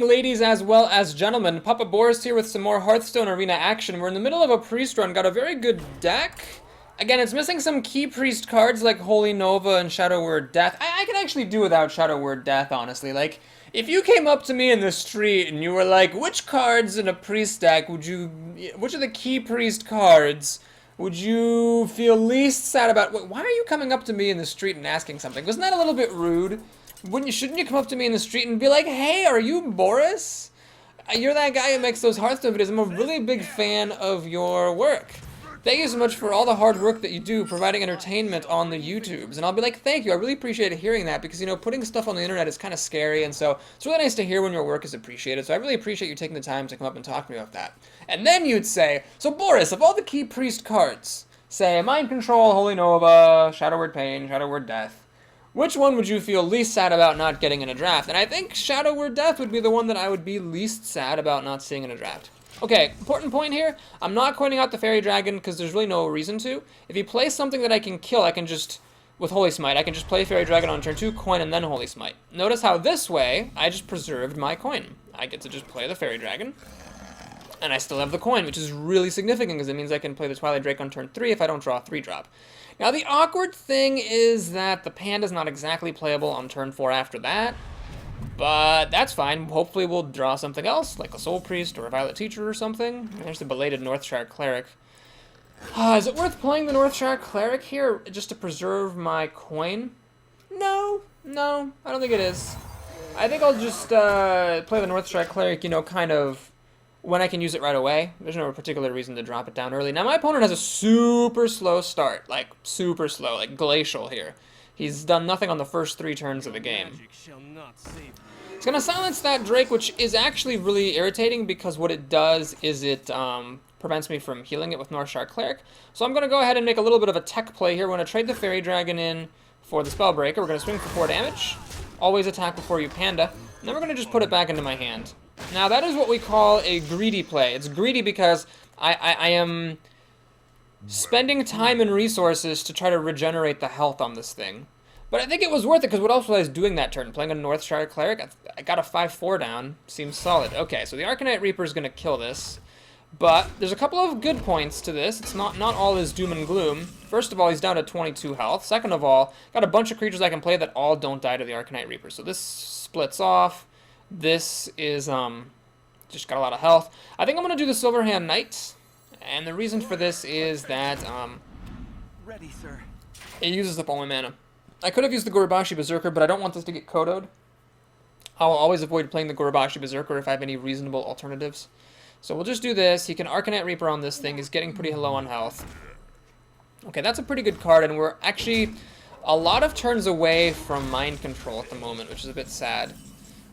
Ladies as well as gentlemen, Papa Boris here with some more Hearthstone Arena action. We're in the middle of a priest run, got a very good deck. Again, it's missing some key priest cards like Holy Nova and Shadow Word Death. I could actually do without Shadow Word Death, honestly. Like, if you came up to me in the street and you were like, which cards in a priest deck which of the key priest cards would you feel least sad about? Why are you coming up to me in the street and asking something? Wasn't that a little bit rude? Shouldn't you come up to me in the street and be like, hey, are you Boris? You're that guy who makes those Hearthstone videos. I'm a really big fan of your work. Thank you so much for all the hard work that you do providing entertainment on the YouTubes. And I'll be like, thank you. I really appreciate hearing that because, you know, putting stuff on the internet is kind of scary. And so it's really nice to hear when your work is appreciated. So I really appreciate you taking the time to come up and talk to me about that. And then you'd say, so Boris, of all the key priest cards, say Mind Control, Holy Nova, Shadow Word Pain, Shadow Word Death, which one would you feel least sad about not getting in a draft? And I think Shadow Word Death would be the one that I would be least sad about not seeing in a draft. Okay, important point here. I'm not coining out the Fairy Dragon because there's really no reason to. If he plays something that I can kill, I can just, with Holy Smite, I can just play Fairy Dragon on turn 2, coin, and then Holy Smite. Notice how this way, I just preserved my coin. I get to just play the Fairy Dragon, and I still have the coin, which is really significant because it means I can play the Twilight Drake on turn 3 if I don't draw a 3-drop. Now, the awkward thing is that the Panda's not exactly playable on turn 4 after that, but that's fine. Hopefully we'll draw something else, like a Soul Priest or a Violet Teacher or something. There's the belated Northshire Cleric. Is it worth playing the Northshire Cleric here just to preserve my coin? No, I don't think it is. I think I'll just play the Northshire Cleric, you know, kind of when I can use it right away. There's no particular reason to drop it down early. Now, my opponent has a super slow start, like super slow, like glacial here. He's done nothing on the first 3 turns of the game. It's going to silence that Drake, which is actually really irritating because what it does is it prevents me from healing it with Northshire Cleric. So I'm going to go ahead and make a little bit of a tech play here. We're going to trade the Fairy Dragon in for the Spellbreaker. We're going to swing for 4 damage. Always attack before you Panda. And then we're going to just put it back into my hand. Now that is what we call a greedy play. It's greedy because I am spending time and resources to try to regenerate the health on this thing. But I think it was worth it because what else was I doing that turn? Playing a Northshire Cleric? I got a 5-4 down. Seems solid. Okay, so the Arcanite Reaper is going to kill this. But there's a couple of good points to this. It's not all is doom and gloom. First of all, he's down to 22 health. Second of all, got a bunch of creatures I can play that all don't die to the Arcanite Reaper. So this splits off. This is just got a lot of health. I think I'm going to do the Silverhand Knight. And the reason for this is that Ready, sir. It uses up all my mana. I could have used the Gorobashi Berserker, but I don't want this to get kodoed. I'll always avoid playing the Gorobashi Berserker if I have any reasonable alternatives. So we'll just do this. He can Arcanite Reaper on this thing. He's getting pretty low on health. Okay, that's a pretty good card, and we're actually a lot of turns away from Mind Control at the moment, which is a bit sad.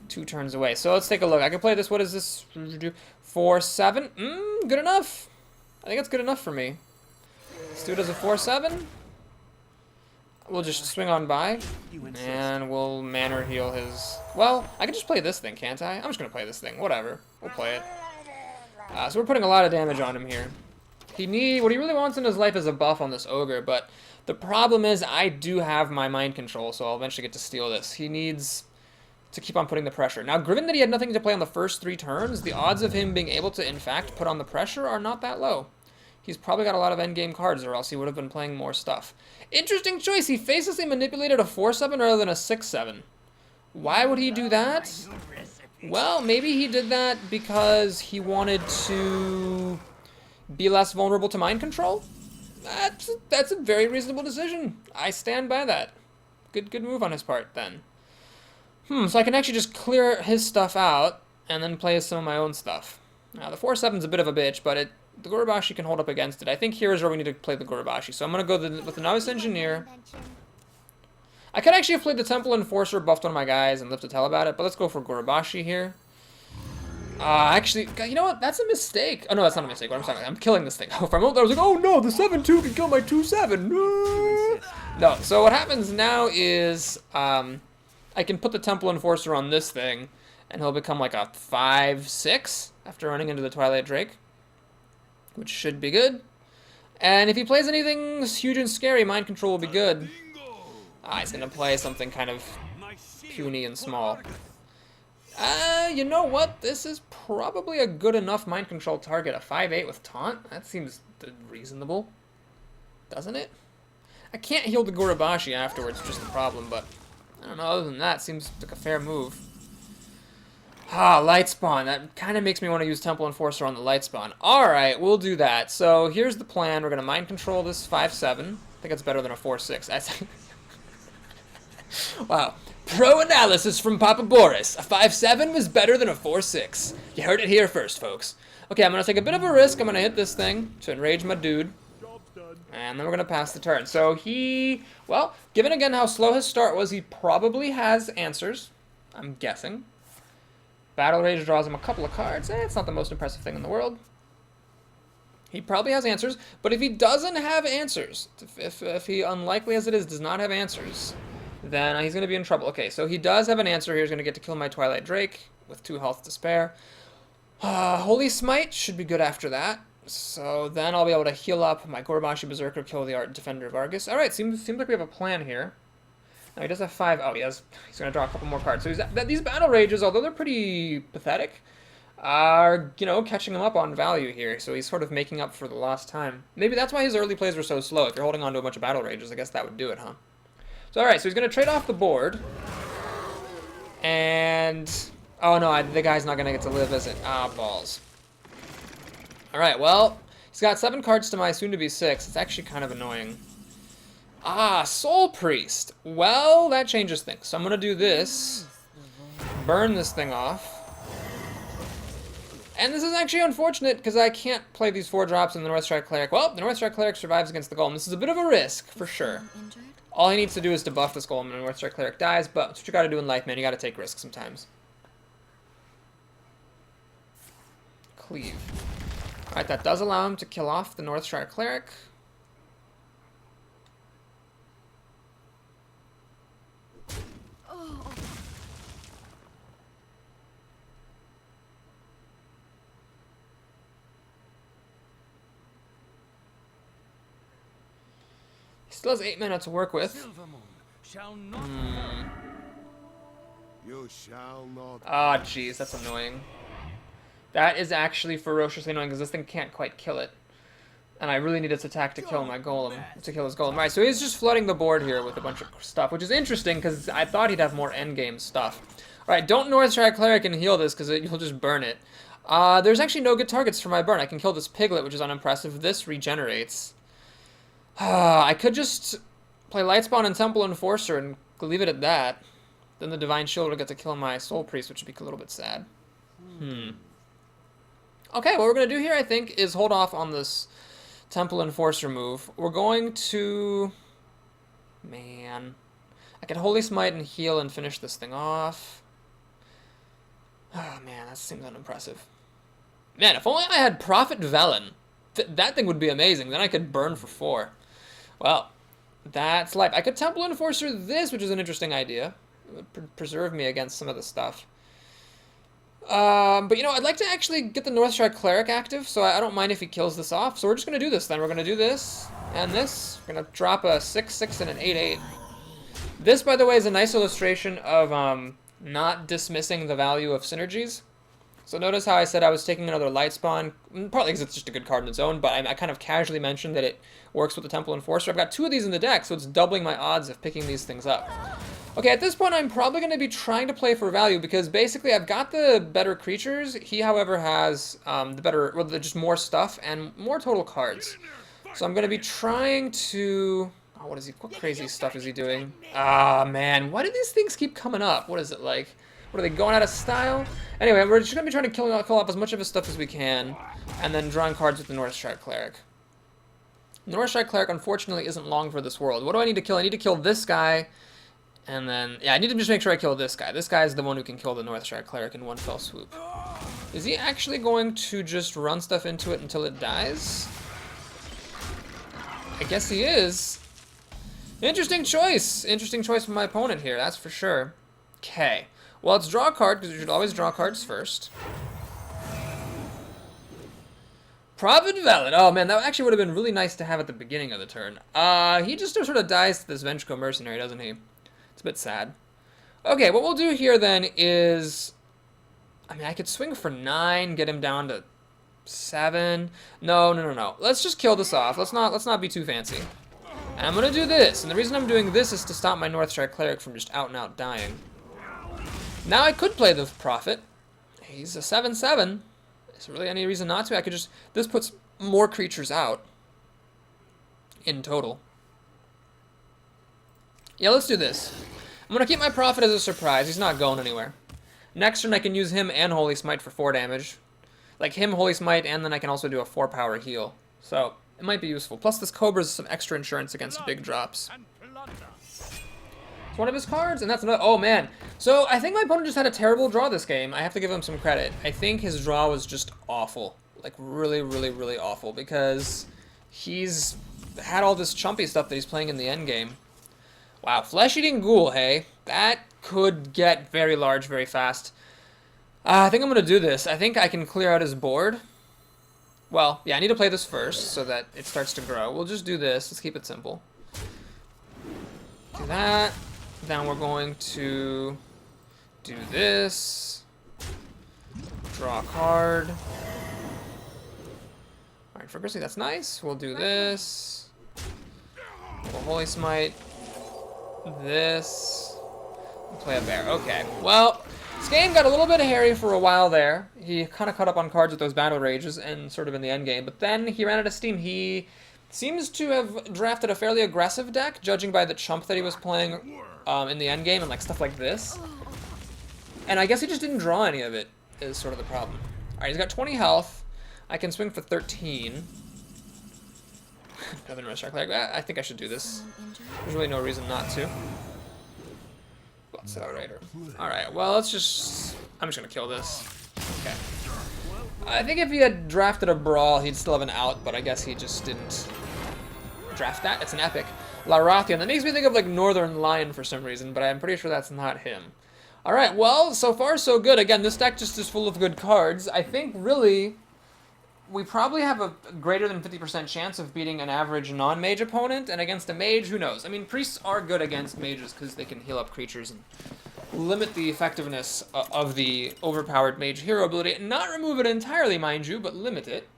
2 turns away. So let's take a look. I can play this. What is this? 4-7? Good enough. I think that's good enough for me. Let's do it as a 4-7. We'll just swing on by, and we'll Manor Heal his... Well, I can just play this thing, can't I? I'm just going to play this thing. Whatever. We'll play it. So we're putting a lot of damage on him here. What he really wants in his life is a buff on this Ogre, but the problem is I do have my Mind Control, so I'll eventually get to steal this. He needs to keep on putting the pressure. Now, given that he had nothing to play on the first 3 turns, the odds of him being able to, in fact, put on the pressure are not that low. He's probably got a lot of endgame cards, or else he would have been playing more stuff. Interesting choice. He facelessly manipulated a 4-7 rather than a 6-7. Why would he do that? Well, maybe he did that because he wanted to be less vulnerable to Mind Control. That's a very reasonable decision. I stand by that. Good move on his part, then. So I can actually just clear his stuff out and then play some of my own stuff. Now, the 4-7's a bit of a bitch, but the Gorobashi can hold up against it. I think here is where we need to play the Gorobashi. So I'm going to go with the Novice Engineer. I could actually have played the Temple Enforcer, buffed one of my guys, and lived to tell about it, but let's go for Gorobashi here. Actually, you know what? That's a mistake. Oh, no, that's not a mistake. What I'm saying, I'm killing this thing. For a moment, I was like, oh no, the 7-2 can kill my 2-7. No, so what happens now is I can put the Temple Enforcer on this thing, and he'll become like a 5-6 after running into the Twilight Drake, which should be good. And if he plays anything huge and scary, Mind Control will be good. He's going to play something kind of puny and small. You know what? This is probably a good enough mind control target. A 5/8 with taunt? That seems reasonable. Doesn't it? I can't heal the Gorobashi afterwards, just the problem, but I don't know, other than that, seems like a fair move. Ah, light spawn. That kind of makes me want to use Temple Enforcer on the light spawn. Alright, we'll do that. So here's the plan. We're going to mind control this 5/7. I think it's better than a 4/6. Wow. Pro analysis from Papa Boris. A 5/7 was better than a 4/6. You heard it here first, folks. Okay, I'm going to take a bit of a risk. I'm going to hit this thing to enrage my dude. And then we're going to pass the turn. So he, well, given again how slow his start was, he probably has answers. I'm guessing. Battle Rage draws him a couple of cards. It's not the most impressive thing in the world. He probably has answers, but if he doesn't have answers, if he, unlikely as it is, does not have answers, then he's going to be in trouble. Okay, so he does have an answer here. He's going to get to kill my Twilight Drake with 2 health to spare. Holy Smite should be good after that. So then I'll be able to heal up my Gorobashi Berserker, kill the Art Defender of Argus. Alright, seems like we have a plan here. Now he does have 5. Oh, he's going to draw a couple more cards. So these Battle Rages, although they're pretty pathetic, are, you know, catching him up on value here. So he's sort of making up for the lost time. Maybe that's why his early plays were so slow. If you're holding on to a bunch of Battle Rages, I guess that would do it, huh? So, alright, so he's going to trade off the board. And... oh, no, the guy's not going to get to live, is it? Ah, balls. Alright, well, he's got 7 cards to my soon-to-be 6. It's actually kind of annoying. Ah, Soul Priest. Well, that changes things. So I'm going to do this. Burn this thing off. And this is actually unfortunate because I can't play these 4 drops in the Northstrike Cleric. Well, the Northstrike Cleric survives against the Golem. This is a bit of a risk, for sure. All he needs to do is debuff this Golem and the Northstrike Cleric dies, but that's what you got to do in life, man. You got to take risks sometimes. Cleave. Alright, that does allow him to kill off the Northstrike Cleric. Still has 8 mana to work with. You shall not. Ah, jeez, that's annoying. That is actually ferociously annoying because this thing can't quite kill it. And I really need its attack to kill my golem, to kill his golem. Alright, so he's just flooding the board here with a bunch of stuff, which is interesting because I thought he'd have more endgame stuff. Alright, don't Northstrike Cleric and heal this because you'll just burn it. There's actually no good targets for my burn. I can kill this Piglet, which is unimpressive. This regenerates. I could just play Lightspawn and Temple Enforcer and leave it at that. Then the Divine Shield will get to kill my Soul Priest, which would be a little bit sad. Okay, what we're going to do here, I think, is hold off on this Temple Enforcer move. We're going to... man. I could Holy Smite and heal and finish this thing off. Oh, man, that seems unimpressive. Man, if only I had Prophet Velen. That thing would be amazing. Then I could burn for 4. Well, that's life. I could Temple Enforcer this, which is an interesting idea. It would preserve me against some of the stuff. But, you know, I'd like to actually get the Northstrike Cleric active, so I don't mind if he kills this off. So we're just going to do this then. We're going to do this and this. We're going to drop a 6/6 and an 8/8. This, by the way, is a nice illustration of not dismissing the value of synergies. So notice how I said I was taking another Lightspawn, partly because it's just a good card on its own, but I kind of casually mentioned that it works with the Temple Enforcer. I've got 2 of these in the deck, so it's doubling my odds of picking these things up. Okay, at this point I'm probably going to be trying to play for value, because basically I've got the better creatures. He, however, has the better, well, just more stuff and more total cards. So I'm going to be trying to... oh, what crazy stuff is he doing? Ah, man, why do these things keep coming up? What is it, like... what, are they going out of style? Anyway, we're just going to be trying to kill off as much of his stuff as we can, and then drawing cards with the Northstrike Cleric. The Northstrike Cleric, unfortunately, isn't long for this world. What do I need to kill? I need to kill this guy, and then... yeah, I need to just make sure I kill this guy. This guy is the one who can kill the Northstrike Cleric in one fell swoop. Is he actually going to just run stuff into it until it dies? I guess he is. Interesting choice. Interesting choice from my opponent here, that's for sure. Okay. Well, let's draw a card, because you should always draw cards first. Prophet Velen. Oh, man, that actually would have been really nice to have at the beginning of the turn. He just sort of dies to this Vengeful Mercenary, doesn't he? It's a bit sad. Okay, what we'll do here, then, is I mean, I could swing for 9, get him down to 7. No, no, no, no. Let's just kill this off. Let's not be too fancy. And I'm gonna do this, and the reason I'm doing this is to stop my Northshire Cleric from just out and out dying. Now I could play the Prophet. He's a 7/7. Is there really any reason not to? I could just... This puts more creatures out. In total. Yeah, let's do this. I'm gonna keep my Prophet as a surprise. He's not going anywhere. Next turn I can use him and Holy Smite for 4 damage. Like him, Holy Smite, and then I can also do a 4-power heal. So, it might be useful. Plus this Cobra's some extra insurance against big drops. It's one of his cards, and that's another... Oh, man. So, I think my opponent just had a terrible draw this game. I have to give him some credit. I think his draw was just awful. Like, really, really, really awful. Because he's had all this chumpy stuff that he's playing in the endgame. Wow, Flesh-Eating Ghoul, hey? That could get very large very fast. I think I'm going to do this. I think I can clear out his board. Well, yeah, I need to play this first so that it starts to grow. We'll just do this. Let's keep it simple. Do that. Then we're going to do this. Draw a card. Alright, for Grizzly, that's nice. We'll do this. We'll Holy Smite. This. We'll play a bear. Okay, well... This game got a little bit hairy for a while there. He kind of caught up on cards with those Battle Rages and sort of in the end game, but then he ran out of steam. He seems to have drafted a fairly aggressive deck, judging by the chump that he was playing in the end game and like stuff like this. And I guess he just didn't draw any of it, is sort of the problem. Alright, he's got 20 health. I can swing for 13. Another Northshire Cleric. I think I should do this. There's really no reason not to. Accelerator. Alright, well, let's just... I'm just gonna kill this. Okay. I think if he had drafted a Brawl, he'd still have an out, but I guess he just didn't draft that. It's an epic. Larathian. That makes me think of, like, Northern Lion for some reason, but I'm pretty sure that's not him. Alright, well, so far so good. Again, this deck just is full of good cards. I think, really... We probably have a greater than 50% chance of beating an average non-mage opponent, and against a mage, who knows? I mean, priests are good against mages because they can heal up creatures and limit the effectiveness of the overpowered mage hero ability. Not remove it entirely, mind you, but limit it.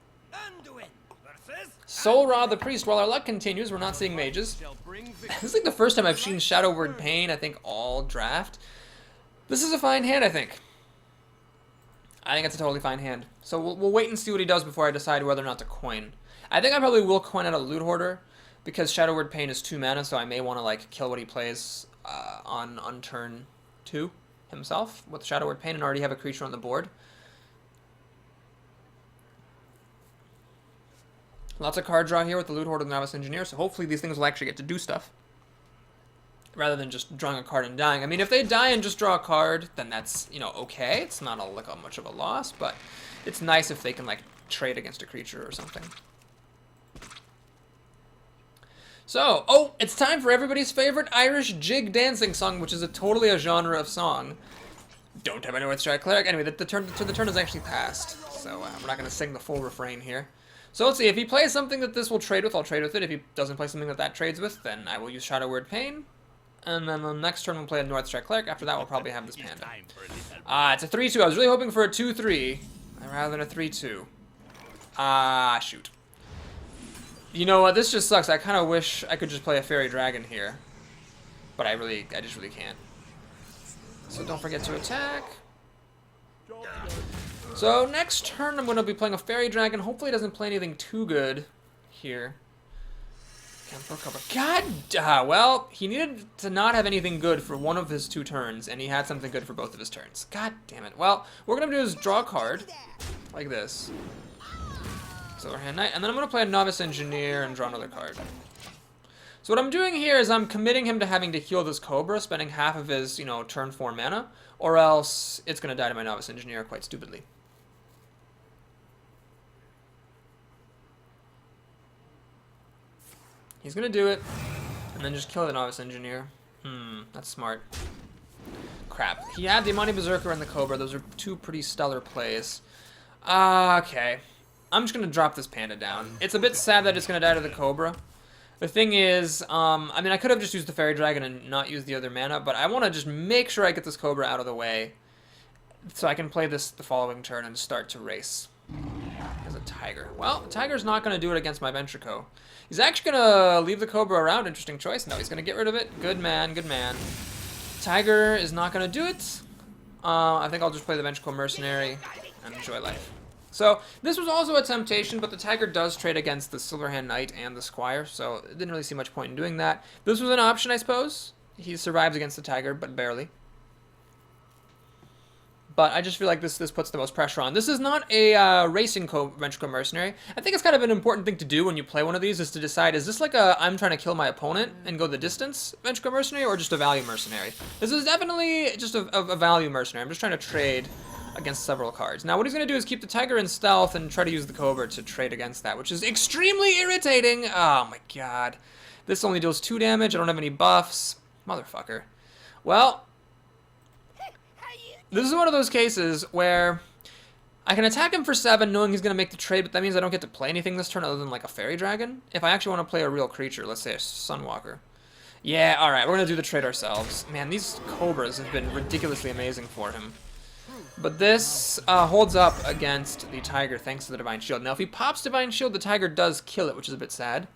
Soul Ra the priest. While our luck continues, we're not seeing mages. This is like the first time I've seen Shadow Word Pain, I think, all draft. This is a fine hand, I think. I think it's a totally fine hand. So we'll wait and see what he does before I decide whether or not to coin. I think I probably will coin out a Loot Hoarder, because Shadow Word Pain is 2 mana, so I may want to like kill what he plays on turn 2 himself with Shadow Word Pain and already have a creature on the board. Lots of card draw here with the Loot Hoarder and the Novice Engineer, so hopefully these things will actually get to do stuff. Rather than just drawing a card and dying. I mean, if they die and just draw a card, then that's, you know, okay. It's not like a much of a loss, but it's nice if they can, like, trade against a creature or something. So, oh, it's time for everybody's favorite Irish jig dancing song, which is totally a genre of song. Don't have any Northshire Cleric. Anyway, the turn is actually passed, so we're not going to sing the full refrain here. So let's see, if he plays something that this will trade with, I'll trade with it. If he doesn't play something that trades with, then I will use Shadow Word Pain. And then the next turn we'll play a Northshire Cleric. After that, we'll probably have this panda. It's a 3-2. I was really hoping for a 2-3 rather than a 3-2. Shoot. You know what? This just sucks. I kind of wish I could just play a Fairy Dragon here. But I just really can't. So don't forget to attack. So next turn, I'm going to be playing a Fairy Dragon. Hopefully it doesn't play anything too good here. God, well, he needed to not have anything good for one of his 2 turns, and he had something good for both of his turns. God damn it. Well, what we're going to do is draw a card, like this. Silverhand Knight, and then I'm going to play a Novice Engineer and draw another card. So what I'm doing here is I'm committing him to having to heal this Cobra, spending half of his, you know, turn 4 mana, or else it's going to die to my Novice Engineer quite stupidly. He's gonna do it, and then just kill the Novice Engineer. That's smart. Crap. He had the Imani Berserker and the Cobra. Those are 2 pretty stellar plays. Okay. I'm just gonna drop this panda down. It's a bit sad that it's gonna die to the Cobra. The thing is, I mean, I could have just used the Fairy Dragon and not used the other mana, but I want to just make sure I get this Cobra out of the way. so I can play this the following turn and start to race as a tiger. Well, the tiger's not going to do it against my Ventrico. He's actually going to leave the Cobra around. Interesting choice. No, he's going to get rid of it. Good man, good man. Tiger is not going to do it. I think I'll just play the Ventrico Mercenary and enjoy life. So this was also a temptation, but the Tiger does trade against the Silverhand Knight and the Squire, so it didn't really see much point in doing that. This was an option, I suppose. He survives against the Tiger, but barely. But I just feel like this puts the most pressure on. This is not a racing Ventrico Mercenary. I think it's kind of an important thing to do when you play one of these, is to decide, is this like a I'm trying to kill my opponent and go the distance Ventrico Mercenary, or just a value mercenary? This is definitely just a value mercenary. I'm just trying to trade against several cards. Now what he's going to do is keep the Tiger in stealth and try to use the Cobra to trade against that, which is extremely irritating. Oh my god. This only deals 2 damage. I don't have any buffs. Motherfucker. Well, this is one of those cases where I can attack him for 7 knowing he's going to make the trade, but that means I don't get to play anything this turn other than like a fairy dragon. If I actually want to play a real creature, let's say a Sunwalker. Yeah, alright, we're going to do the trade ourselves. Man, these Cobras have been ridiculously amazing for him. But this holds up against the Tiger thanks to the Divine Shield. Now if he pops Divine Shield, the Tiger does kill it, which is a bit sad.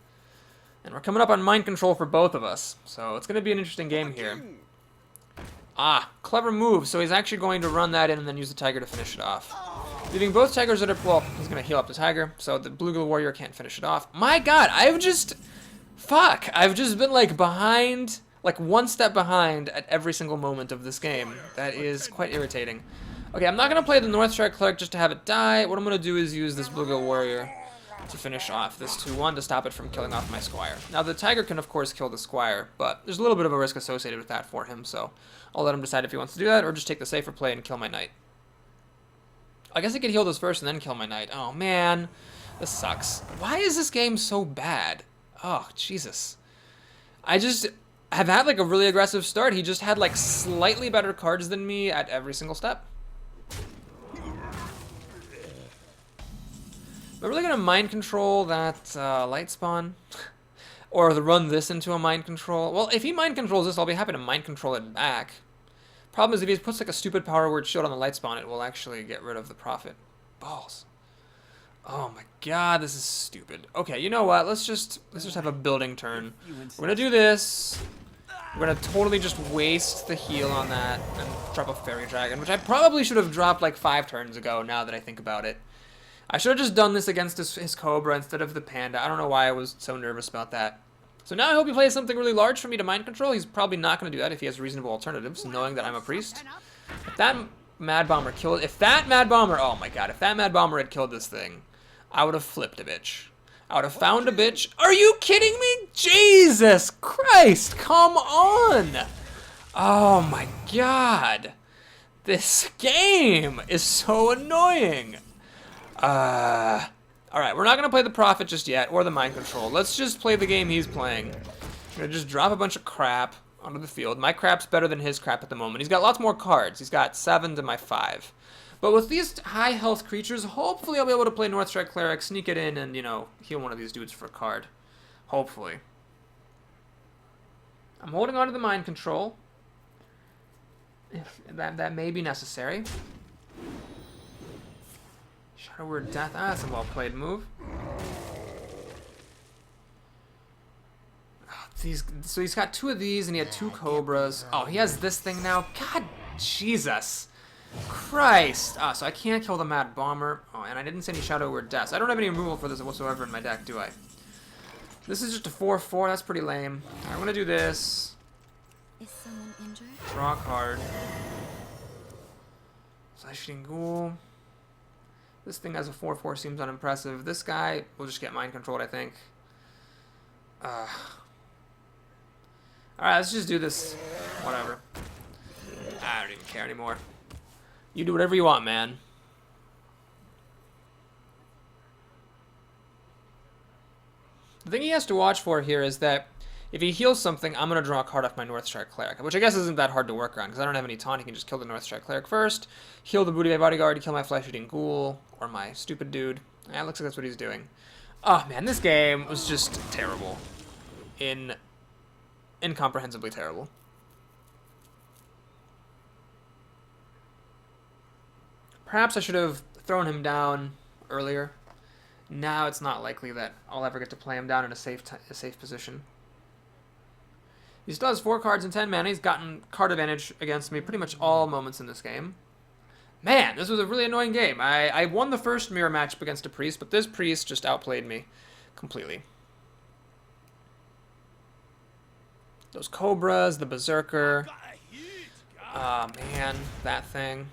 And we're coming up on mind control for both of us. So it's going to be an interesting game here. Ah, clever move. So he's actually going to run that in and then use the Tiger to finish it off. Leaving both Tigers at well, he's going to heal up the Tiger, so the Bluegill Warrior can't finish it off. My god, I've just been like behind, like one step behind at every single moment of this game. That is quite irritating. Okay, I'm not going to play the Northstrike Cleric just to have it die. What I'm going to do is use this Bluegill Warrior to finish off this 2-1 to stop it from killing off my Squire. Now the Tiger can of course kill the Squire, but there's a little bit of a risk associated with that for him, so I'll let him decide if he wants to do that or just take the safer play and kill my Knight. I guess I could heal this first and then kill my Knight. Oh man, this sucks. Why is this game so bad? Oh, Jesus. I just have had like a really aggressive start. He just had like slightly better cards than me at every single step. Am I really going to mind control that light spawn? Or run this into a mind control? Well, if he mind controls this, I'll be happy to mind control it back. Problem is, if he puts like a stupid power word shield on the light spawn, it will actually get rid of the profit. Balls. Oh my god, this is stupid. Okay, you know what? Let's just have a building turn. We're gonna do this. We're gonna totally just waste the heal on that and drop a Fairy Dragon, which I probably should have dropped like 5 turns ago, now that I think about it. I should have just done this against his Cobra instead of the Panda. I don't know why I was so nervous about that. So now I hope he plays something really large for me to mind control. He's probably not going to do that if he has reasonable alternatives, knowing that I'm a priest. If that Mad Bomber killed... If that Mad Bomber... Oh my god, if that Mad Bomber had killed this thing, I would have flipped a bitch. I would have found a bitch. Are you kidding me? Jesus Christ, come on! Oh my god. This game is so annoying. Alright, we're not going to play the Prophet just yet, or the Mind Control. Let's just play the game he's playing. I'm going to just drop a bunch of crap onto the field. My crap's better than his crap at the moment. He's got lots more cards. He's got 7 to my 5. But with these high health creatures, hopefully I'll be able to play Northstrike Cleric, sneak it in, and, you know, heal one of these dudes for a card. Hopefully. I'm holding on to the Mind Control. If that may be necessary. Shadow Word Death. Ah, that's a well-played move. Oh, so he's got 2 of these, and he had 2 Cobras. Oh, he has this thing now. God, Jesus Christ. Ah, so I can't kill the Mad Bomber. Oh, and I didn't say any Shadow Word Death. So I don't have any removal for this whatsoever in my deck, do I? This is just a 4/4. That's pretty lame. Alright, I'm gonna do this. Is someone injured? Draw a card. Flesh-Eating Ghoul. This thing as a 4/4 seems unimpressive. This guy will just get mind controlled, I think. Alright, let's just do this. Whatever. I don't even care anymore. You do whatever you want, man. The thing he has to watch for here is that if he heals something, I'm going to draw a card off my Northstrike Cleric, which I guess isn't that hard to work around, because I don't have any taunt. He can just kill the Northstrike Cleric first, heal the Booty Bay Bodyguard, kill my Flesh-Eating Ghoul, or my stupid dude. Yeah, it looks like that's what he's doing. Oh, man, this game was just terrible. Incomprehensibly terrible. Perhaps I should have thrown him down earlier. Now it's not likely that I'll ever get to play him down in a safe position. He still has 4 cards and 10 mana. He's gotten card advantage against me pretty much all moments in this game. Man, this was a really annoying game. I won the first mirror match against a priest, but this priest just outplayed me completely. Those cobras, the berserker. Oh man, that thing.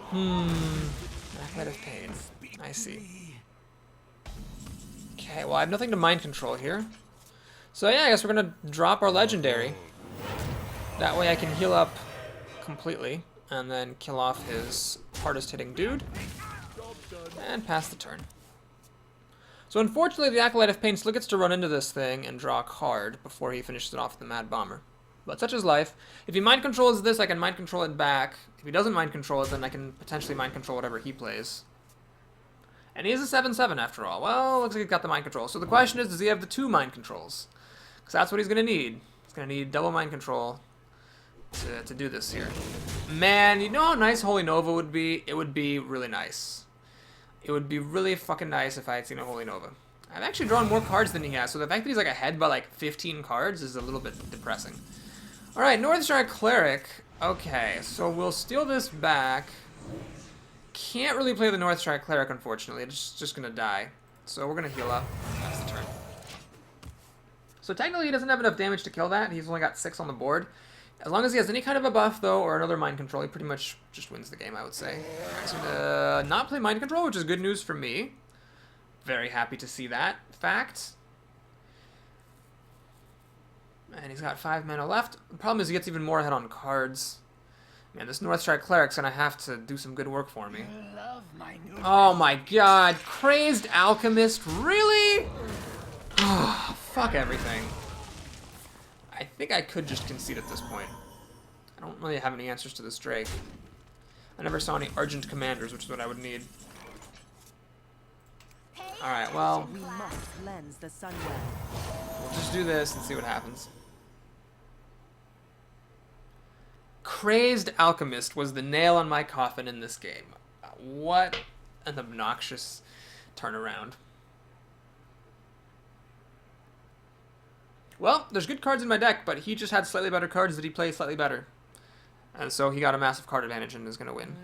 Acolyte of Pain. I see. Okay, well I have nothing to mind control here. So yeah, I guess we're gonna drop our legendary. That way I can heal up completely and then kill off his hardest hitting dude and pass the turn. So unfortunately the Acolyte of Pain still gets to run into this thing and draw a card before he finishes it off with the Mad Bomber. But such is life. If he mind controls this, I can mind control it back. If he doesn't mind control it, then I can potentially mind control whatever he plays. And he is a 7/7 after all. Well, looks like he's got the mind control. So the question is, does he have the 2 mind controls? Because that's what he's going to need. He's going to need double mind control to do this here. Man, you know how nice Holy Nova would be? It would be really nice. It would be really fucking nice if I had seen a Holy Nova. I've actually drawn more cards than he has, so the fact that he's like ahead by like 15 cards is a little bit depressing. Alright, Northshire Cleric. Okay, so we'll steal this back. Can't really play the Northshire Cleric, unfortunately. It's just gonna die. So we're gonna heal up. That's the turn. So technically he doesn't have enough damage to kill that. He's only got 6 on the board. As long as he has any kind of a buff, though, or another mind control, he pretty much just wins the game, I would say. Alright, he's gonna not play mind control, which is good news for me. Very happy to see that fact. And he's got 5 mana left. The problem is he gets even more ahead on cards. Man, this Northshire Cleric's gonna have to do some good work for me. Oh my god, Crazed Alchemist, really? Oh, fuck everything. I think I could just concede at this point. I don't really have any answers to this Drake. I never saw any Argent Commanders, which is what I would need. Alright, well, We must cleanse the Sunwell. we'll just do this and see what happens. Crazed Alchemist was the nail on my coffin in this game. What an obnoxious turnaround. Well, there's good cards in my deck, but he just had slightly better cards that he plays slightly better. And so he got a massive card advantage and is going to win.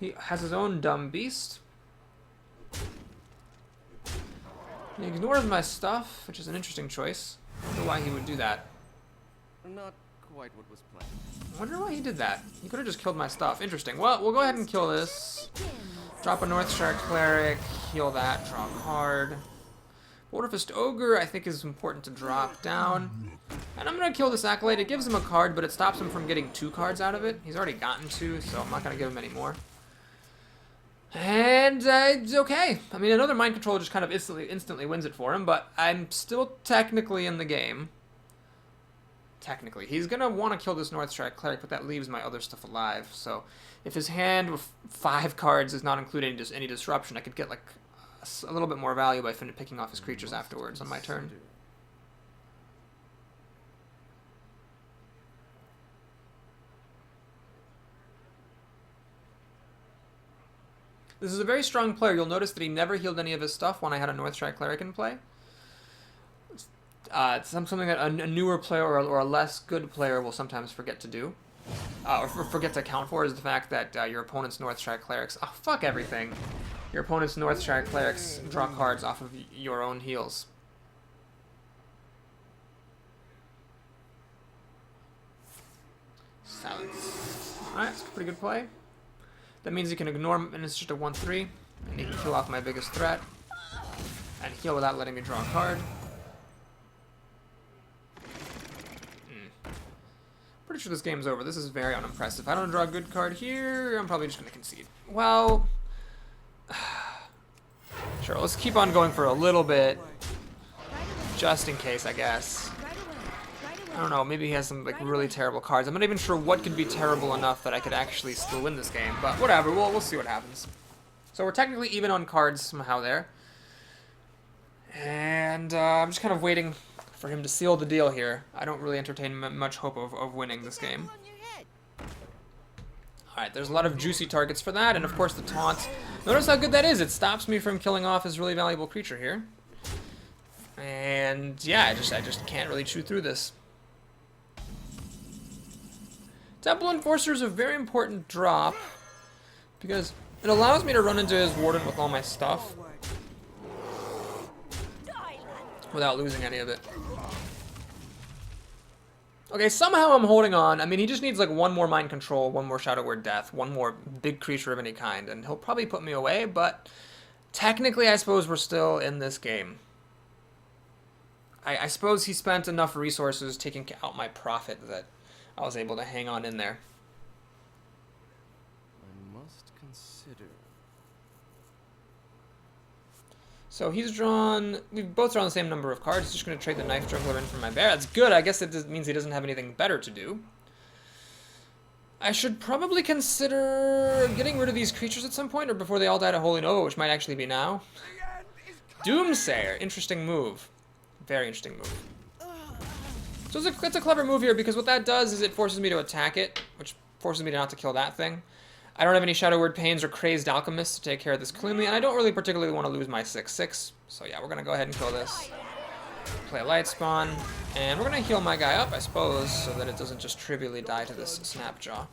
He has his own dumb beast. He ignores my stuff, which is an interesting choice. I wonder why he would do that. Not quite what was planned. I wonder why he did that. He could have just killed my stuff. Interesting. Well, we'll go ahead and kill this. Drop a Northshire Cleric, heal that, draw a card. Waterfist Ogre, I think, is important to drop down. And I'm going to kill this Acolyte. It gives him a card, but it stops him from getting 2 cards out of it. He's already gotten 2, so I'm not going to give him any more. And it's okay. I mean, another Mind Control just kind of instantly wins it for him, but I'm still technically in the game. Technically. He's going to want to kill this Northshire Cleric, but that leaves my other stuff alive. So if his hand with 5 cards does not include any disruption, I could get like a little bit more value by picking off his creatures afterwards on my turn. This is a very strong player. You'll notice that he never healed any of his stuff when I had a Northshire Cleric in play. It's something that a newer player or a less good player will sometimes forget to do. Or forget to account for, is the fact that your opponent's Northshire Clerics... Oh, fuck everything. Your opponent's Northshire Clerics draw cards off of your own heals. Silence. Alright, it's a pretty good play. That means you can ignore him, and it's just a 1/3. And he can kill off my biggest threat. And heal without letting me draw a card. Pretty sure this game's over. This is very unimpressive. If I don't draw a good card here, I'm probably just going to concede. Well... Sure, let's keep on going for a little bit. Just in case, I guess. I don't know, maybe he has some like really terrible cards. I'm not even sure what could be terrible enough that I could actually still win this game, but whatever, we'll see what happens. So we're technically even on cards somehow there. And I'm just kind of waiting for him to seal the deal here. I don't really entertain much hope of winning this game. Alright, there's a lot of juicy targets for that, and of course the taunt. Notice how good that is. It stops me from killing off his really valuable creature here. And yeah, I just can't really chew through this. Temple Enforcer is a very important drop because it allows me to run into his Warden with all my stuff without losing any of it. Okay, somehow I'm holding on. I mean, he just needs like one more Mind Control, one more Shadow Word Death, one more big creature of any kind, and he'll probably put me away, but technically I suppose we're still in this game. I suppose he spent enough resources taking out my profit that I was able to hang on in there. I must consider. So he's drawn, we've both drawn the same number of cards. He's just going to trade the Knife Juggler in for my bear. That's good. I guess it means he doesn't have anything better to do. I should probably consider getting rid of these creatures at some point or before they all die to Holy Nova, which might actually be now. Doomsayer. Interesting move. Very interesting move. So it's a clever move here because what that does is it forces me to attack it, which forces me not to kill that thing. I don't have any Shadow Word Pains or Crazed Alchemists to take care of this cleanly, and I don't really particularly want to lose my 6/6. So yeah, we're going to go ahead and kill this. Play a Light Spawn, and we're going to heal my guy up, I suppose, so that it doesn't just trivially die to this Snapjaw.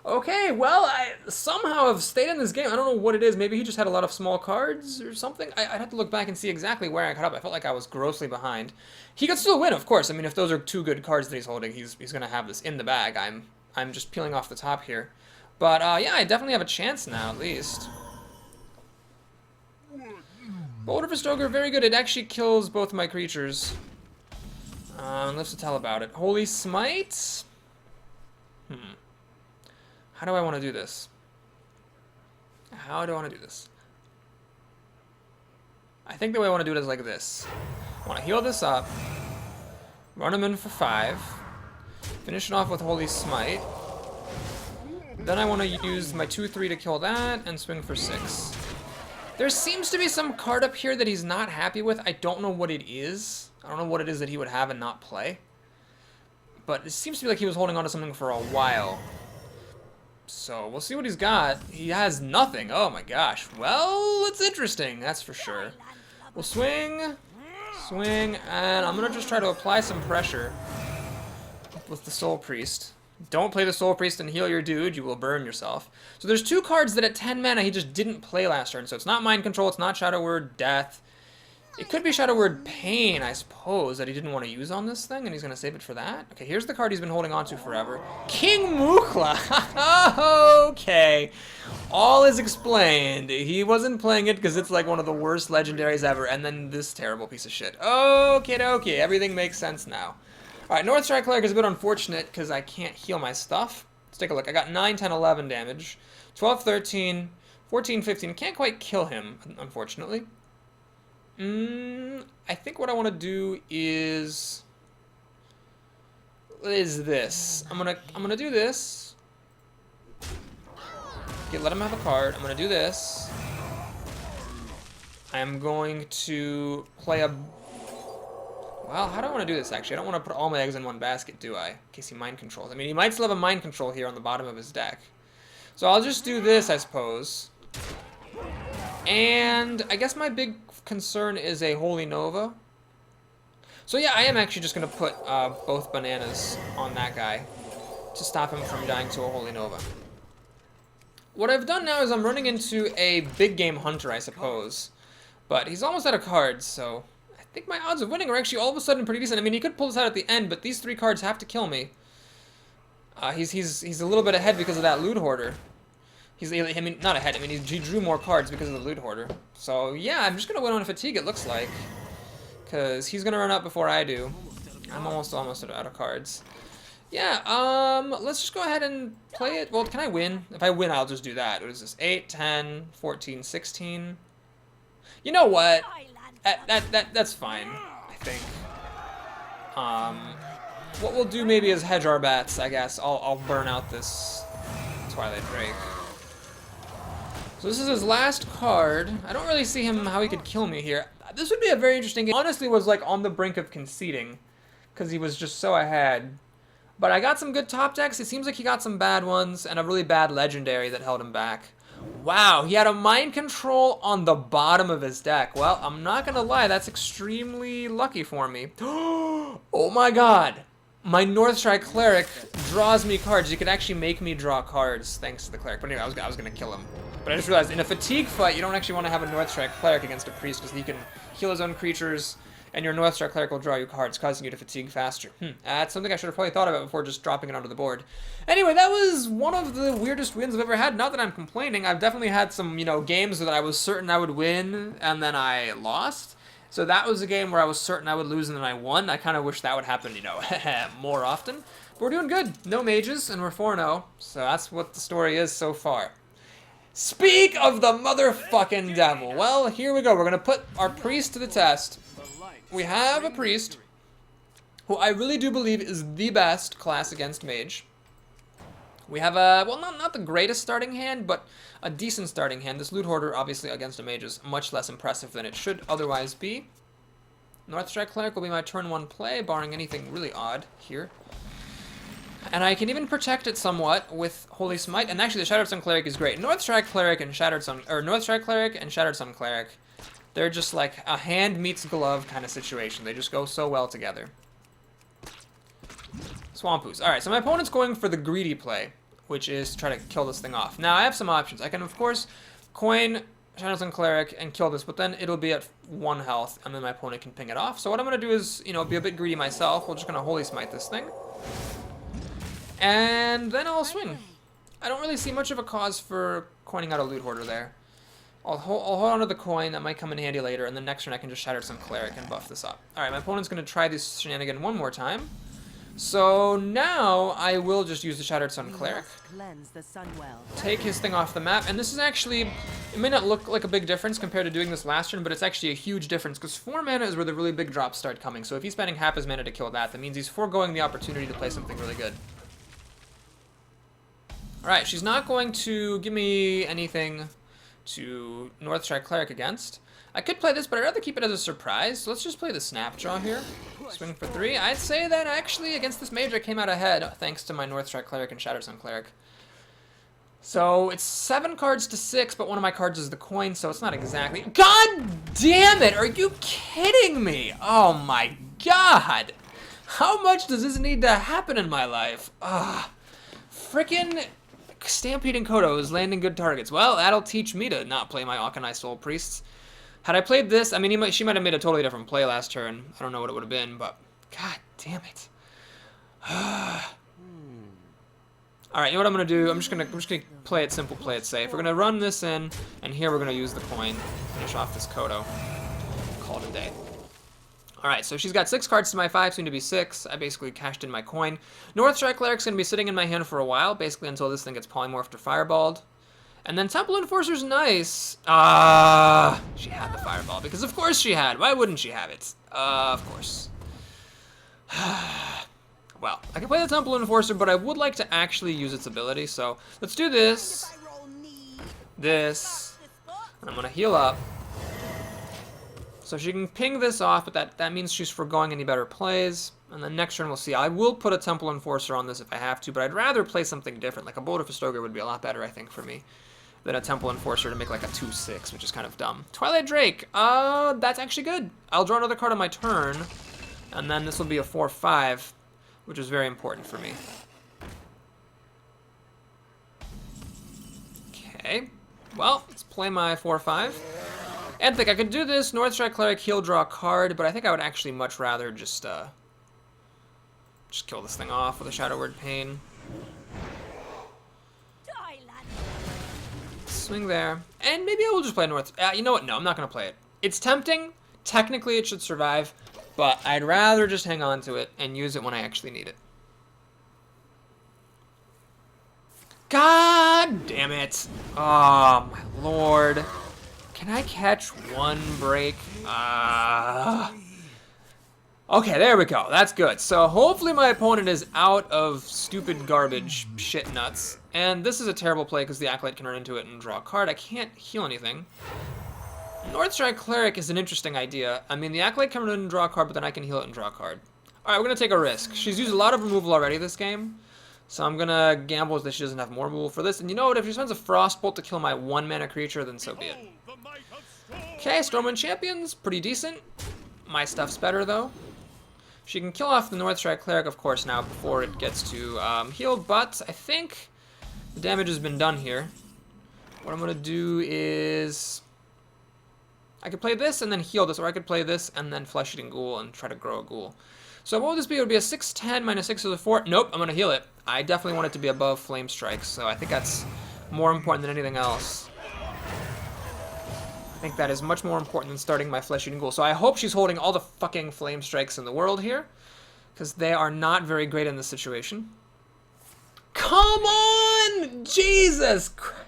Okay, well, I somehow have stayed in this game. I don't know what it is. Maybe he just had a lot of small cards or something. I'd have to look back and see exactly where I caught up. I felt like I was grossly behind. He could still win, of course. I mean, if those are two good cards that he's holding, he's going to have this in the bag. I'm just peeling off the top here. But, yeah, I definitely have a chance now, at least. Boulder for Stoker, very good. It actually kills both my creatures. Lives to tell about it. Holy Smite? How do I want to do this? How do I want to do this? I think the way I want to do it is like this. I want to heal this up, run him in for 5, finish it off with Holy Smite. Then I want to use my 2/3 to kill that and swing for 6. There seems to be some card up here that he's not happy with. I don't know what it is. I don't know what it is that he would have and not play. But it seems to be like he was holding on to something for a while. So we'll see what he's got. He has nothing. Oh my gosh. Well, it's interesting, that's for sure. We'll swing, and I'm gonna just try to apply some pressure with the Soul Priest. Don't play the Soul Priest and heal your dude, you will burn yourself. So there's two cards that at 10 mana he just didn't play last turn. So it's not Mind Control, it's not Shadow Word Death. It could be Shadow Word Pain, I suppose, that he didn't want to use on this thing, and he's going to save it for that. Okay, here's the card he's been holding on to forever. King Mukla! Okay. All is explained. He wasn't playing it because it's like one of the worst legendaries ever, and then this terrible piece of shit. Okay, everything makes sense now. Alright, North Strike Cleric is a bit unfortunate because I can't heal my stuff. Let's take a look. I got 9, 10, 11 damage. 12, 13, 14, 15. Can't quite kill him, unfortunately. I think what I want to do is this. I'm gonna do this. Okay, let him have a card. I'm gonna do this. I am going to play a. Well, how do I want to do this? Actually, I don't want to put all my eggs in one basket, do I? In case he mind controls. I mean, he might still have a mind control here on the bottom of his deck. So I'll just do this, I suppose. And I guess my big concern is a Holy Nova. So yeah, I am actually just going to put both bananas on that guy to stop him from dying to a Holy Nova. What I've done now is I'm running into a big game hunter, I suppose. But he's almost out of cards, so I think my odds of winning are actually all of a sudden pretty decent. I mean, he could pull this out at the end, but these 3 cards have to kill me. He's a little bit ahead because of that Loot Hoarder. I mean, not ahead. I mean, he drew more cards because of the Loot Hoarder. So, yeah, I'm just going to win on fatigue, it looks like. Because he's going to run out before I do. I'm almost out of cards. Yeah, let's just go ahead and play it. Well, can I win? If I win, I'll just do that. What is this? 8, 10, 14, 16. You know what? That's fine, I think. What we'll do maybe is hedge our bets, I guess. I'll burn out this Twilight Drake. So this is his last card. I don't really see how he could kill me here. This would be a very interesting game. Honestly, was like on the brink of conceding because he was just so ahead. But I got some good top decks. It seems like he got some bad ones and a really bad legendary that held him back. Wow, he had a mind control on the bottom of his deck. Well, I'm not gonna lie, that's extremely lucky for me. Oh my god. My Northstrike Cleric draws me cards. He could actually make me draw cards thanks to the Cleric. But anyway, I was gonna kill him. But I just realized in a fatigue fight, you don't actually want to have a Northstrike Cleric against a Priest because he can heal his own creatures, and your Northstrike Cleric will draw you cards, causing you to fatigue faster. That's something I should have probably thought about before just dropping it onto the board. Anyway, that was one of the weirdest wins I've ever had. Not that I'm complaining. I've definitely had some, games that I was certain I would win, and then I lost. So that was a game where I was certain I would lose, and then I won. I kind of wish that would happen, more often. But we're doing good. No mages, and we're 4-0. So that's what the story is so far. Speak of the motherfucking devil. Well, here we go. We're going to put our priest to the test. We have a priest who I really do believe is the best class against mage. We have a, well, not the greatest starting hand, but a decent starting hand. This Loot Hoarder, obviously, against a mage is much less impressive than it should otherwise be. Northstrike Cleric will be my turn 1 play, barring anything really odd here. And I can even protect it somewhat with Holy Smite. And actually, the Shattered Sun Cleric is great. Northstrike Cleric and Shattered Sun, or Northstrike Cleric and Shattered Sun Cleric, they're just like a hand meets glove kind of situation. They just go so well together. Swampoos. Alright, so my opponent's going for the greedy play, which is to try to kill this thing off. Now, I have some options. I can, of course, coin Shattered Sun Cleric and kill this, but then it'll be at 1 health, and then my opponent can ping it off. So what I'm going to do is, be a bit greedy myself. We're just going to Holy Smite this thing. And then I'll swing. I don't really see much of a cause for coining out a Loot Hoarder there. I'll hold on to the coin. That might come in handy later, and then next turn I can just Shatter some Cleric and buff this up. Alright, my opponent's going to try this shenanigan one more time. So now I will just use the Shattered Sun Cleric. Take his thing off the map, and this is actually, it may not look like a big difference compared to doing this last turn, but it's actually a huge difference, because 4 mana is where the really big drops start coming. So if he's spending half his mana to kill that, that means he's foregoing the opportunity to play something really good. Alright, she's not going to give me anything to Northstrike Cleric against. I could play this, but I'd rather keep it as a surprise. So let's just play the Snapjaw here. Swing for 3. I'd say that actually against this mage I came out ahead thanks to my Northstrike Cleric and Shattered Sun Cleric. So it's 7 cards to 6, but one of my cards is the coin, so it's not exactly... God damn it! Are you kidding me? Oh my god! How much does this need to happen in my life? Frickin' Stampeding Kodo is landing good targets. Well, that'll teach me to not play my Auchenai Soul Priests. Had I played this, I mean, she might have made a totally different play last turn. I don't know what it would have been, but god damn it. Alright, you know what I'm going to do? I'm just gonna play it simple, play it safe. We're going to run this in, and here we're going to use the coin. Finish off this Kodo. Call it a day. Alright, so she's got 6 cards to my 5, soon to be 6. I basically cashed in my coin. Northstrike Cleric's going to be sitting in my hand for a while, basically until this thing gets polymorphed or fireballed. And then Temple Enforcer's nice. She had the fireball, because of course she had. Why wouldn't she have it? Of course. Well, I can play the Temple Enforcer, but I would like to actually use its ability, so let's do this. This. And I'm going to heal up. So she can ping this off, but that means she's foregoing any better plays. And then next turn we'll see. I will put a Temple Enforcer on this if I have to, but I'd rather play something different. Like a Boulder Festoger would be a lot better, I think, for me, than a Temple Enforcer to make like a 2/6, which is kind of dumb. Twilight Drake, that's actually good. I'll draw another card on my turn, and then this will be a 4/5, which is very important for me. Okay, well, let's play my 4/5. And think I could do this, Northstrike Cleric, heal, draw a card, but I think I would actually much rather just kill this thing off with a Shadow Word Pain. Swing there. And maybe I will just play North... you know what? No, I'm not going to play it. It's tempting. Technically, it should survive, but I'd rather just hang on to it and use it when I actually need it. God damn it. Oh, my lord. Can I catch one break? Okay, there we go. That's good. So hopefully my opponent is out of stupid garbage shit nuts. And this is a terrible play because the Acolyte can run into it and draw a card. I can't heal anything. Northstrike Cleric is an interesting idea. I mean, the Acolyte can run and draw a card, but then I can heal it and draw a card. Alright, we're going to take a risk. She's used a lot of removal already this game, so I'm going to gamble that she doesn't have more removal for this. And you know what? If she spends a Frostbolt to kill my 1-mana creature, then so be it. Okay, Stormwind Champion's pretty decent. My stuff's better, though. She can kill off the Northstrike Cleric, of course, now before it gets to healed, but I think the damage has been done here. What I'm going to do is... I could play this and then heal this, or I could play this and then Flesh-Eating Ghoul and try to grow a ghoul. So what would this be? It would be a 6/10 minus 6 to the 4. Nope, I'm going to heal it. I definitely want it to be above Flame Strike, so I think that's more important than anything else. I think that is much more important than starting my Flesh-Eating Ghoul. So I hope she's holding all the fucking Flame Strikes in the world here, because they are not very great in this situation. Come on! Jesus Christ!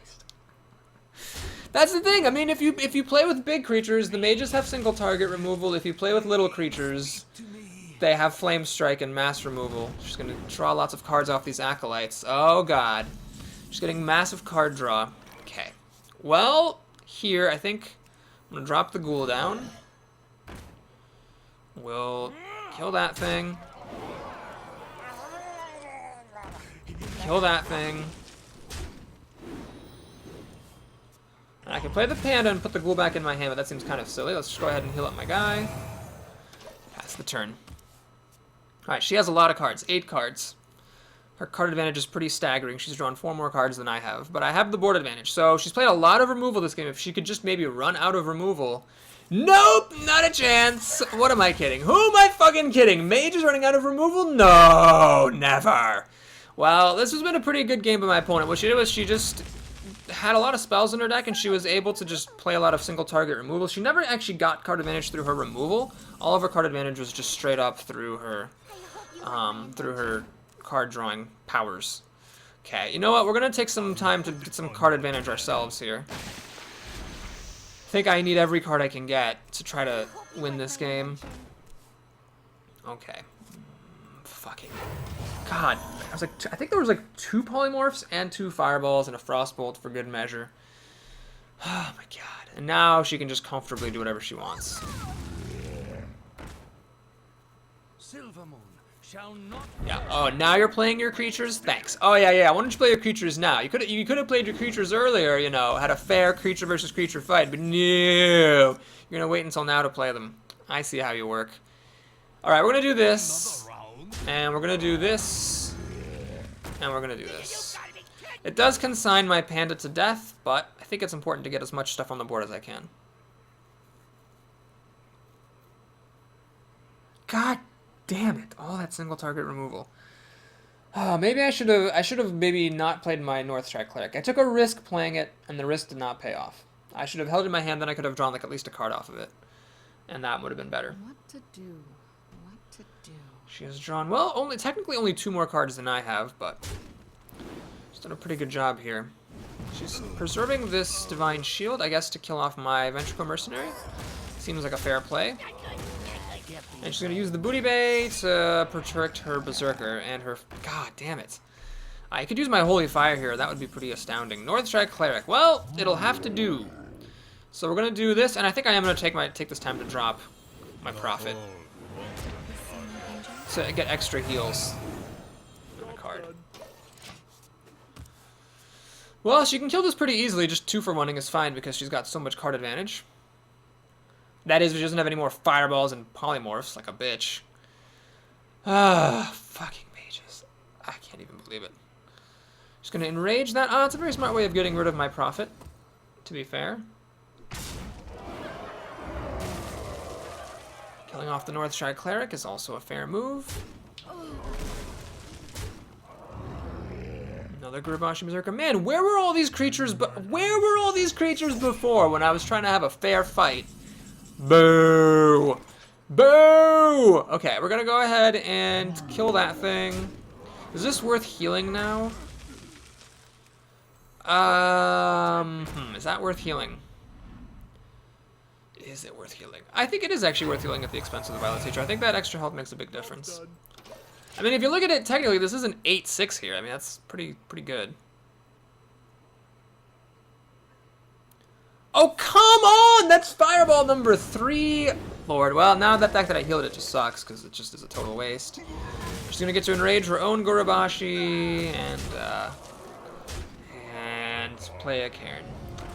That's the thing. I mean, if you play with big creatures, the mages have single target removal. If you play with little creatures, they have Flame Strike and mass removal. She's gonna draw lots of cards off these acolytes. Oh god, she's getting massive card draw. Okay, well here I think I'm gonna drop the ghoul down. We'll kill that thing. Kill that thing. And I can play the panda and put the ghoul back in my hand, but that seems kind of silly. Let's just go ahead and heal up my guy. Pass the turn. Alright, she has a lot of cards. 8 cards. Her card advantage is pretty staggering. She's drawn 4 more cards than I have. But I have the board advantage. So she's played a lot of removal this game. If she could just maybe run out of removal. Nope! Not a chance! What am I kidding? Who am I fucking kidding? Mage is running out of removal? No! Never! Well, this has been a pretty good game by my opponent. What she did was she just had a lot of spells in her deck, and she was able to just play a lot of single target removal. She never actually got card advantage through her removal. All of her card advantage was just straight up through her card drawing powers. Okay, you know what? We're gonna take some time to get some card advantage ourselves here. I think I need every card I can get to try to win this game. Okay. Fucking God. I think there was like 2 polymorphs and 2 fireballs and a frostbolt for good measure. Oh my god. And now she can just comfortably do whatever she wants. Yeah. Oh, now you're playing your creatures? Thanks. Oh yeah. Why don't you play your creatures now? You could have played your creatures earlier, you know, had a fair creature versus creature fight, but no. You're gonna wait until now to play them. I see how you work. Alright, we're gonna do this. And we're gonna do this. And we're gonna do this. It does consign my panda to death, but I think it's important to get as much stuff on the board as I can. God damn it! All that single target removal. Oh, maybe I should have maybe not played my Northstrike Cleric. I took a risk playing it, and the risk did not pay off. I should have held it in my hand, then I could have drawn like at least a card off of it, and that would have been better. What to do? What to do? She has drawn, well, technically only 2 more cards than I have, but she's done a pretty good job here. She's preserving this Divine Shield, I guess, to kill off my Ventricle Mercenary. Seems like a fair play. And she's going to use the Booty Bay to protect her Berserker and her... God damn it. I could use my Holy Fire here. That would be pretty astounding. Northstrike Cleric. Well, it'll have to do. So we're going to do this, and I think I am going to take this time to drop my Prophet. So I get extra heals on a card. Well, she can kill this pretty easily. Just 2 for 1-ing is fine because she's got so much card advantage. That is, she doesn't have any more fireballs and polymorphs, like a bitch. Ah, fucking mages. I can't even believe it. Just gonna enrage that. Ah, it's a very smart way of getting rid of my Prophet, to be fair. Killing off the Northstrike Cleric is also a fair move. Another Gurubashi Berserker. Man, where were all these creatures before when I was trying to have a fair fight? Boo! Boo! Okay, we're gonna go ahead and kill that thing. Is this worth healing now? Is that worth healing? Is it worth healing? I think it is actually worth healing at the expense of the Violet Teacher. I think that extra health makes a big difference. I mean, if you look at it, technically, this is an 8/6 here. I mean, that's pretty good. Oh, come on! That's fireball number 3. Lord, well, now that fact that I healed it just sucks, because it just is a total waste. Just gonna get to enrage her own Gorobashi, and play a Cairn.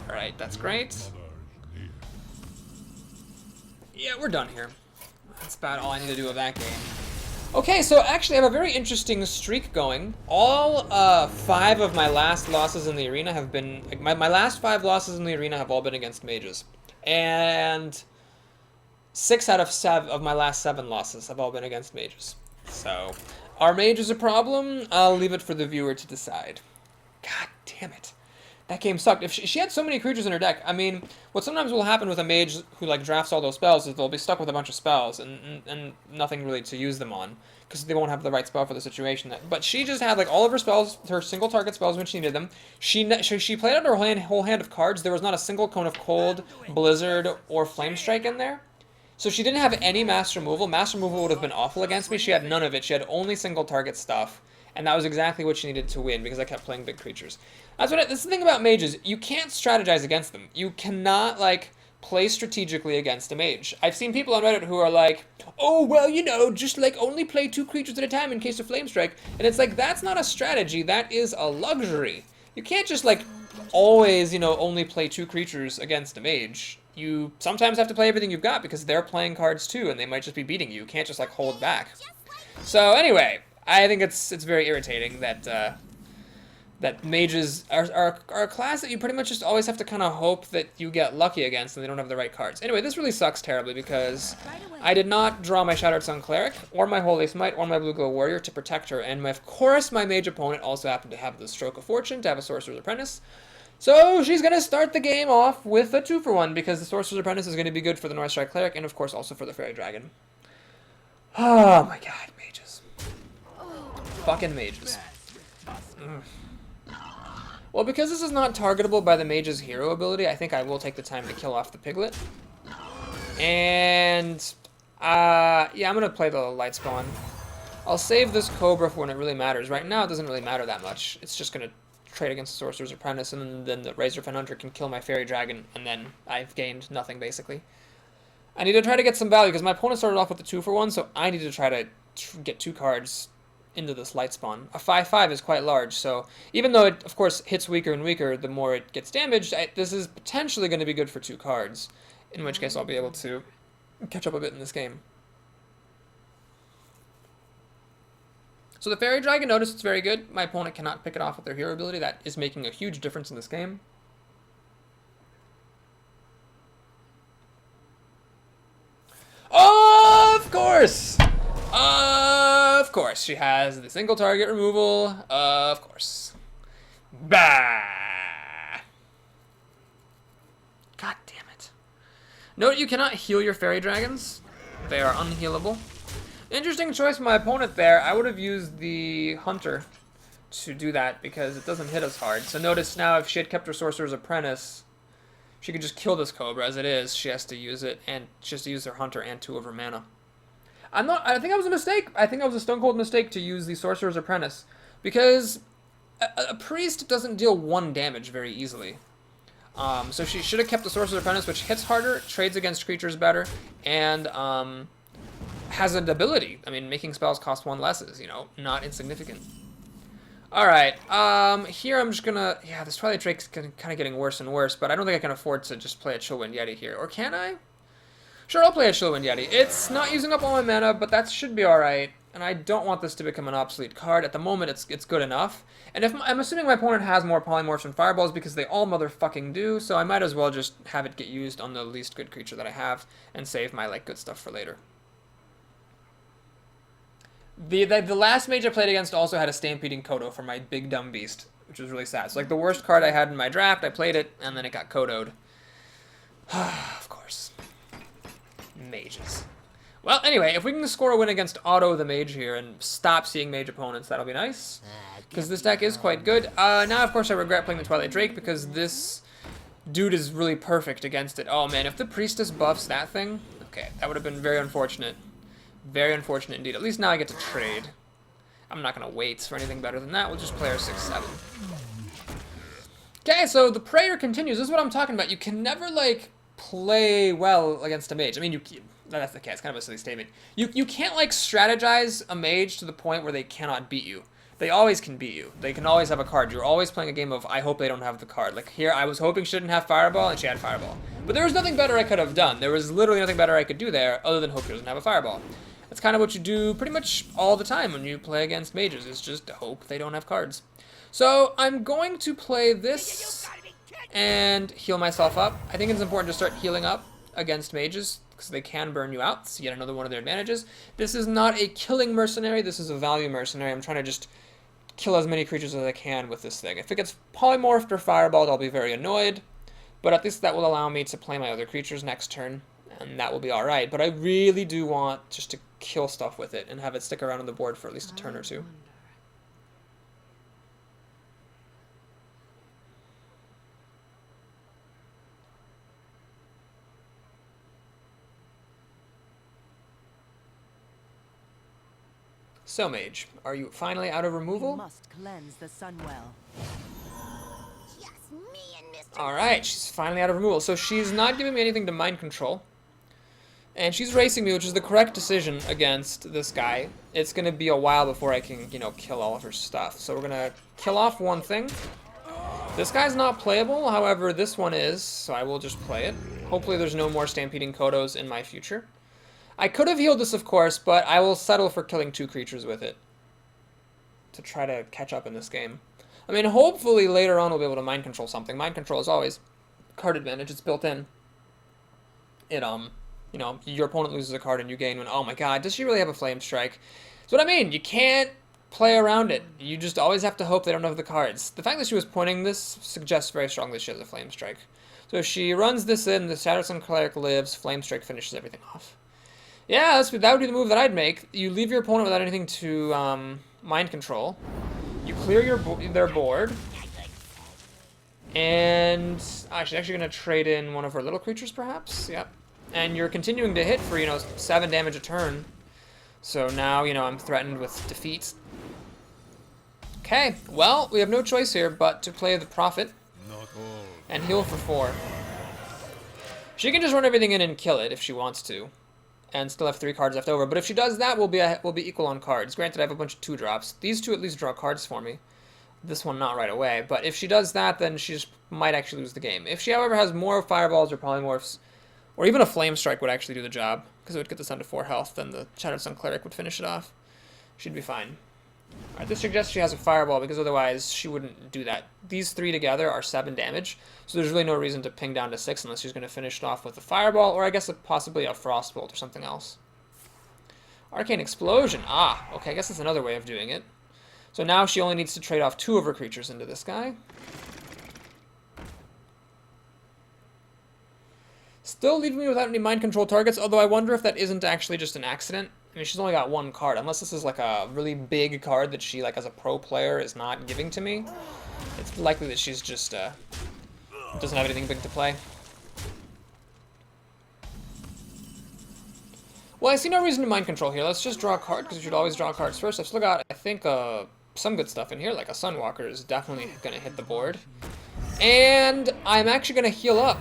Alright, that's great. Yeah, we're done here. That's about all I need to do with that game. Okay, so actually I have a very interesting streak going. All 5 of my last losses in the arena have been... My last 5 losses in the arena have all been against mages. And 6 out of 7 of my last 7 losses have all been against mages. So, are mages a problem? I'll leave it for the viewer to decide. God damn it. That game sucked. If she had so many creatures in her deck, I mean, what sometimes will happen with a mage who like drafts all those spells is they'll be stuck with a bunch of spells and nothing really to use them on because they won't have the right spell for the situation. But she just had like all of her spells, her single target spells when she needed them. She played out her whole hand of cards. There was not a single Cone of Cold, Blizzard, or Flame Strike in there. So she didn't have any mass removal. Mass removal would have been awful against me. She had none of it. She had only single target stuff. And that was exactly what she needed to win because I kept playing big creatures. That's the thing about mages. You can't strategize against them. You cannot, like, play strategically against a mage. I've seen people on Reddit who are like, oh, well, you know, just, like, only play 2 creatures at a time in case of Flame Strike. And it's like, that's not a strategy. That is a luxury. You can't just, like, always, you know, only play 2 creatures against a mage. You sometimes have to play everything you've got because they're playing cards too, and they might just be beating you. You can't just, like, hold back. So, anyway... I think it's very irritating that that mages are a class that you pretty much just always have to kind of hope that you get lucky against and they don't have the right cards. Anyway, this really sucks terribly because I did not draw my Shattered Sun Cleric or my Holy Smite or my Blue Glow Warrior to protect her, and of course my mage opponent also happened to have the Stroke of Fortune to have a Sorcerer's Apprentice. So she's going to start the game off with a 2-for-1 because the Sorcerer's Apprentice is going to be good for the North Strike Cleric and of course also for the Fairy Dragon. Oh my god, mages. Fucking mages. Well, because this is not targetable by the mage's hero ability, I think I will take the time to kill off the piglet. And, yeah, I'm going to play the light spawn. I'll save this Cobra for when it really matters. Right now, it doesn't really matter that much. It's just going to trade against the Sorcerer's Apprentice, and then the Razorfen Hunter can kill my Fairy Dragon, and then I've gained nothing, basically. I need to try to get some value, because my opponent started off with the 2-for-1, so I need to try to get 2 cards into this light spawn. A 5/5 is quite large, so even though it, of course, hits weaker and weaker the more it gets damaged, this is potentially going to be good for 2 cards, in which case I'll be able to catch up a bit in this game. So the Fairy Dragon, notice it's very good. My opponent cannot pick it off with their hero ability. That is making a huge difference in this game. Of course! Of course, she has the single target removal. Of course. Bah! God damn it. Note you cannot heal your Fairy Dragons. They are unhealable. Interesting choice from my opponent there. I would have used the Hunter to do that because it doesn't hit as hard. So notice now if she had kept her Sorcerer's Apprentice, she could just kill this Cobra. As it is, she has to use it, and she has to use her Hunter and 2 of her mana. I think that was a mistake. I think that was a stone cold mistake to use the Sorcerer's Apprentice because a priest doesn't deal 1 damage very easily. So she should have kept the Sorcerer's Apprentice, which hits harder, trades against creatures better, and has an ability. I mean, making spells cost 1 less is, you know, not insignificant. Alright, here I'm just gonna... Yeah, this Twilight Drake's kind of getting worse and worse, but I don't think I can afford to just play a Chillwind Yeti here. Or can I? Sure, I'll play a Chillwind Yeti. It's not using up all my mana, but that should be alright. And I don't want this to become an obsolete card. At the moment, it's good enough. And I'm assuming my opponent has more Polymorphs and Fireballs because they all motherfucking do, so I might as well just have it get used on the least good creature that I have and save my, like, good stuff for later. The last mage I played against also had a Stampeding Kodo for my big dumb beast, which was really sad. So, like, the worst card I had in my draft, I played it, and then it got Kodo'd. Of course. Mages. Well, anyway, if we can score a win against Otto the Mage here and stop seeing mage opponents, that'll be nice. Because this deck is quite good. Now, of course, I regret playing the Twilight Drake because this dude is really perfect against it. Oh, man, if the Priestess buffs that thing, okay, that would have been very unfortunate. Very unfortunate indeed. At least now I get to trade. I'm not going to wait for anything better than that. We'll just play our 6/7. Okay, so the prayer continues. This is what I'm talking about. You can never, like, play well against a mage. I mean, that's the case. It's kind of a silly statement. You can't, like, strategize a mage to the point where they cannot beat you. They always can beat you. They can always have a card. You're always playing a game of, I hope they don't have the card. Like, here, I was hoping she didn't have Fireball, and she had Fireball. But there was nothing better I could have done. There was literally nothing better I could do there other than hope she doesn't have a Fireball. That's kind of what you do pretty much all the time when you play against mages, is just hope they don't have cards. So I'm going to play this and heal myself up. I think it's important to start healing up against mages because they can burn you out. It's yet another one of their advantages. This is not a killing mercenary. This is a value mercenary. I'm trying to just kill as many creatures as I can with this thing. If it gets polymorphed or fireballed, I'll be very annoyed. But at least that will allow me to play my other creatures next turn, and that will be alright. But I really do want just to kill stuff with it and have it stick around on the board for at least a turn or two. So, Mage, are you finally out of You removal? must cleanse the Sunwell. Just me and Mr. Alright, she's finally out of removal. So she's not giving me anything to mind control. And she's racing me, which is the correct decision against this guy. It's going to be a while before I can, you know, kill all of her stuff. So we're going to kill off one thing. This guy's not playable, however, this one is, so I will just play it. Hopefully there's no more Stampeding Kodos in my future. I could have healed this, of course, but I will settle for killing 2 creatures with it to try to catch up in this game. I mean, hopefully later on we'll be able to mind control something. Mind control is always card advantage. It's built in. It, you know, your opponent loses a card and you gain one. Oh my god, does she really have a Flame Strike? That's what I mean. You can't play around it. You just always have to hope they don't have the cards. The fact that she was pointing this suggests very strongly that she has a Flame Strike. So if she runs this in, the Shadowsun Cleric lives, Flame Strike finishes everything off. Yeah, that would be the move that I'd make. You leave your opponent without anything to mind control. You clear their board. And she's actually going to trade in one of her little creatures, perhaps? Yep. And you're continuing to hit for, you know, 7 damage a turn. So now, you know, I'm threatened with defeat. Okay, well, we have no choice here but to play the Prophet and heal for 4. She can just run everything in and kill it if she wants to, and still have 3 cards left over. But if she does that, we'll be equal on cards. Granted, I have a bunch of 2-drops. These 2 at least draw cards for me. This one not right away. But if she does that, then she just might actually lose the game. If she, however, has more fireballs or polymorphs, or even a Flame Strike would actually do the job, because it would get this down to 4 health, then the Shadowsun Cleric would finish it off. She'd be fine. Alright, this suggests she has a Fireball, because otherwise she wouldn't do that. These 3 together are 7 damage, so there's really no reason to ping down to 6 unless she's going to finish it off with a Fireball, or I guess possibly a Frostbolt or something else. Arcane Explosion. Ah, okay, I guess that's another way of doing it. So now she only needs to trade off 2 of her creatures into this guy. Still leaving me without any mind control targets, although I wonder if that isn't actually just an accident. I mean, she's only got 1 card, unless this is like a really big card that she, like, as a pro player, is not giving to me. It's likely that she's just, doesn't have anything big to play. Well, I see no reason to mind control here. Let's just draw a card, because you should always draw cards first. I've still got, I think, some good stuff in here, like a Sunwalker is definitely going to hit the board. And I'm actually going to heal up,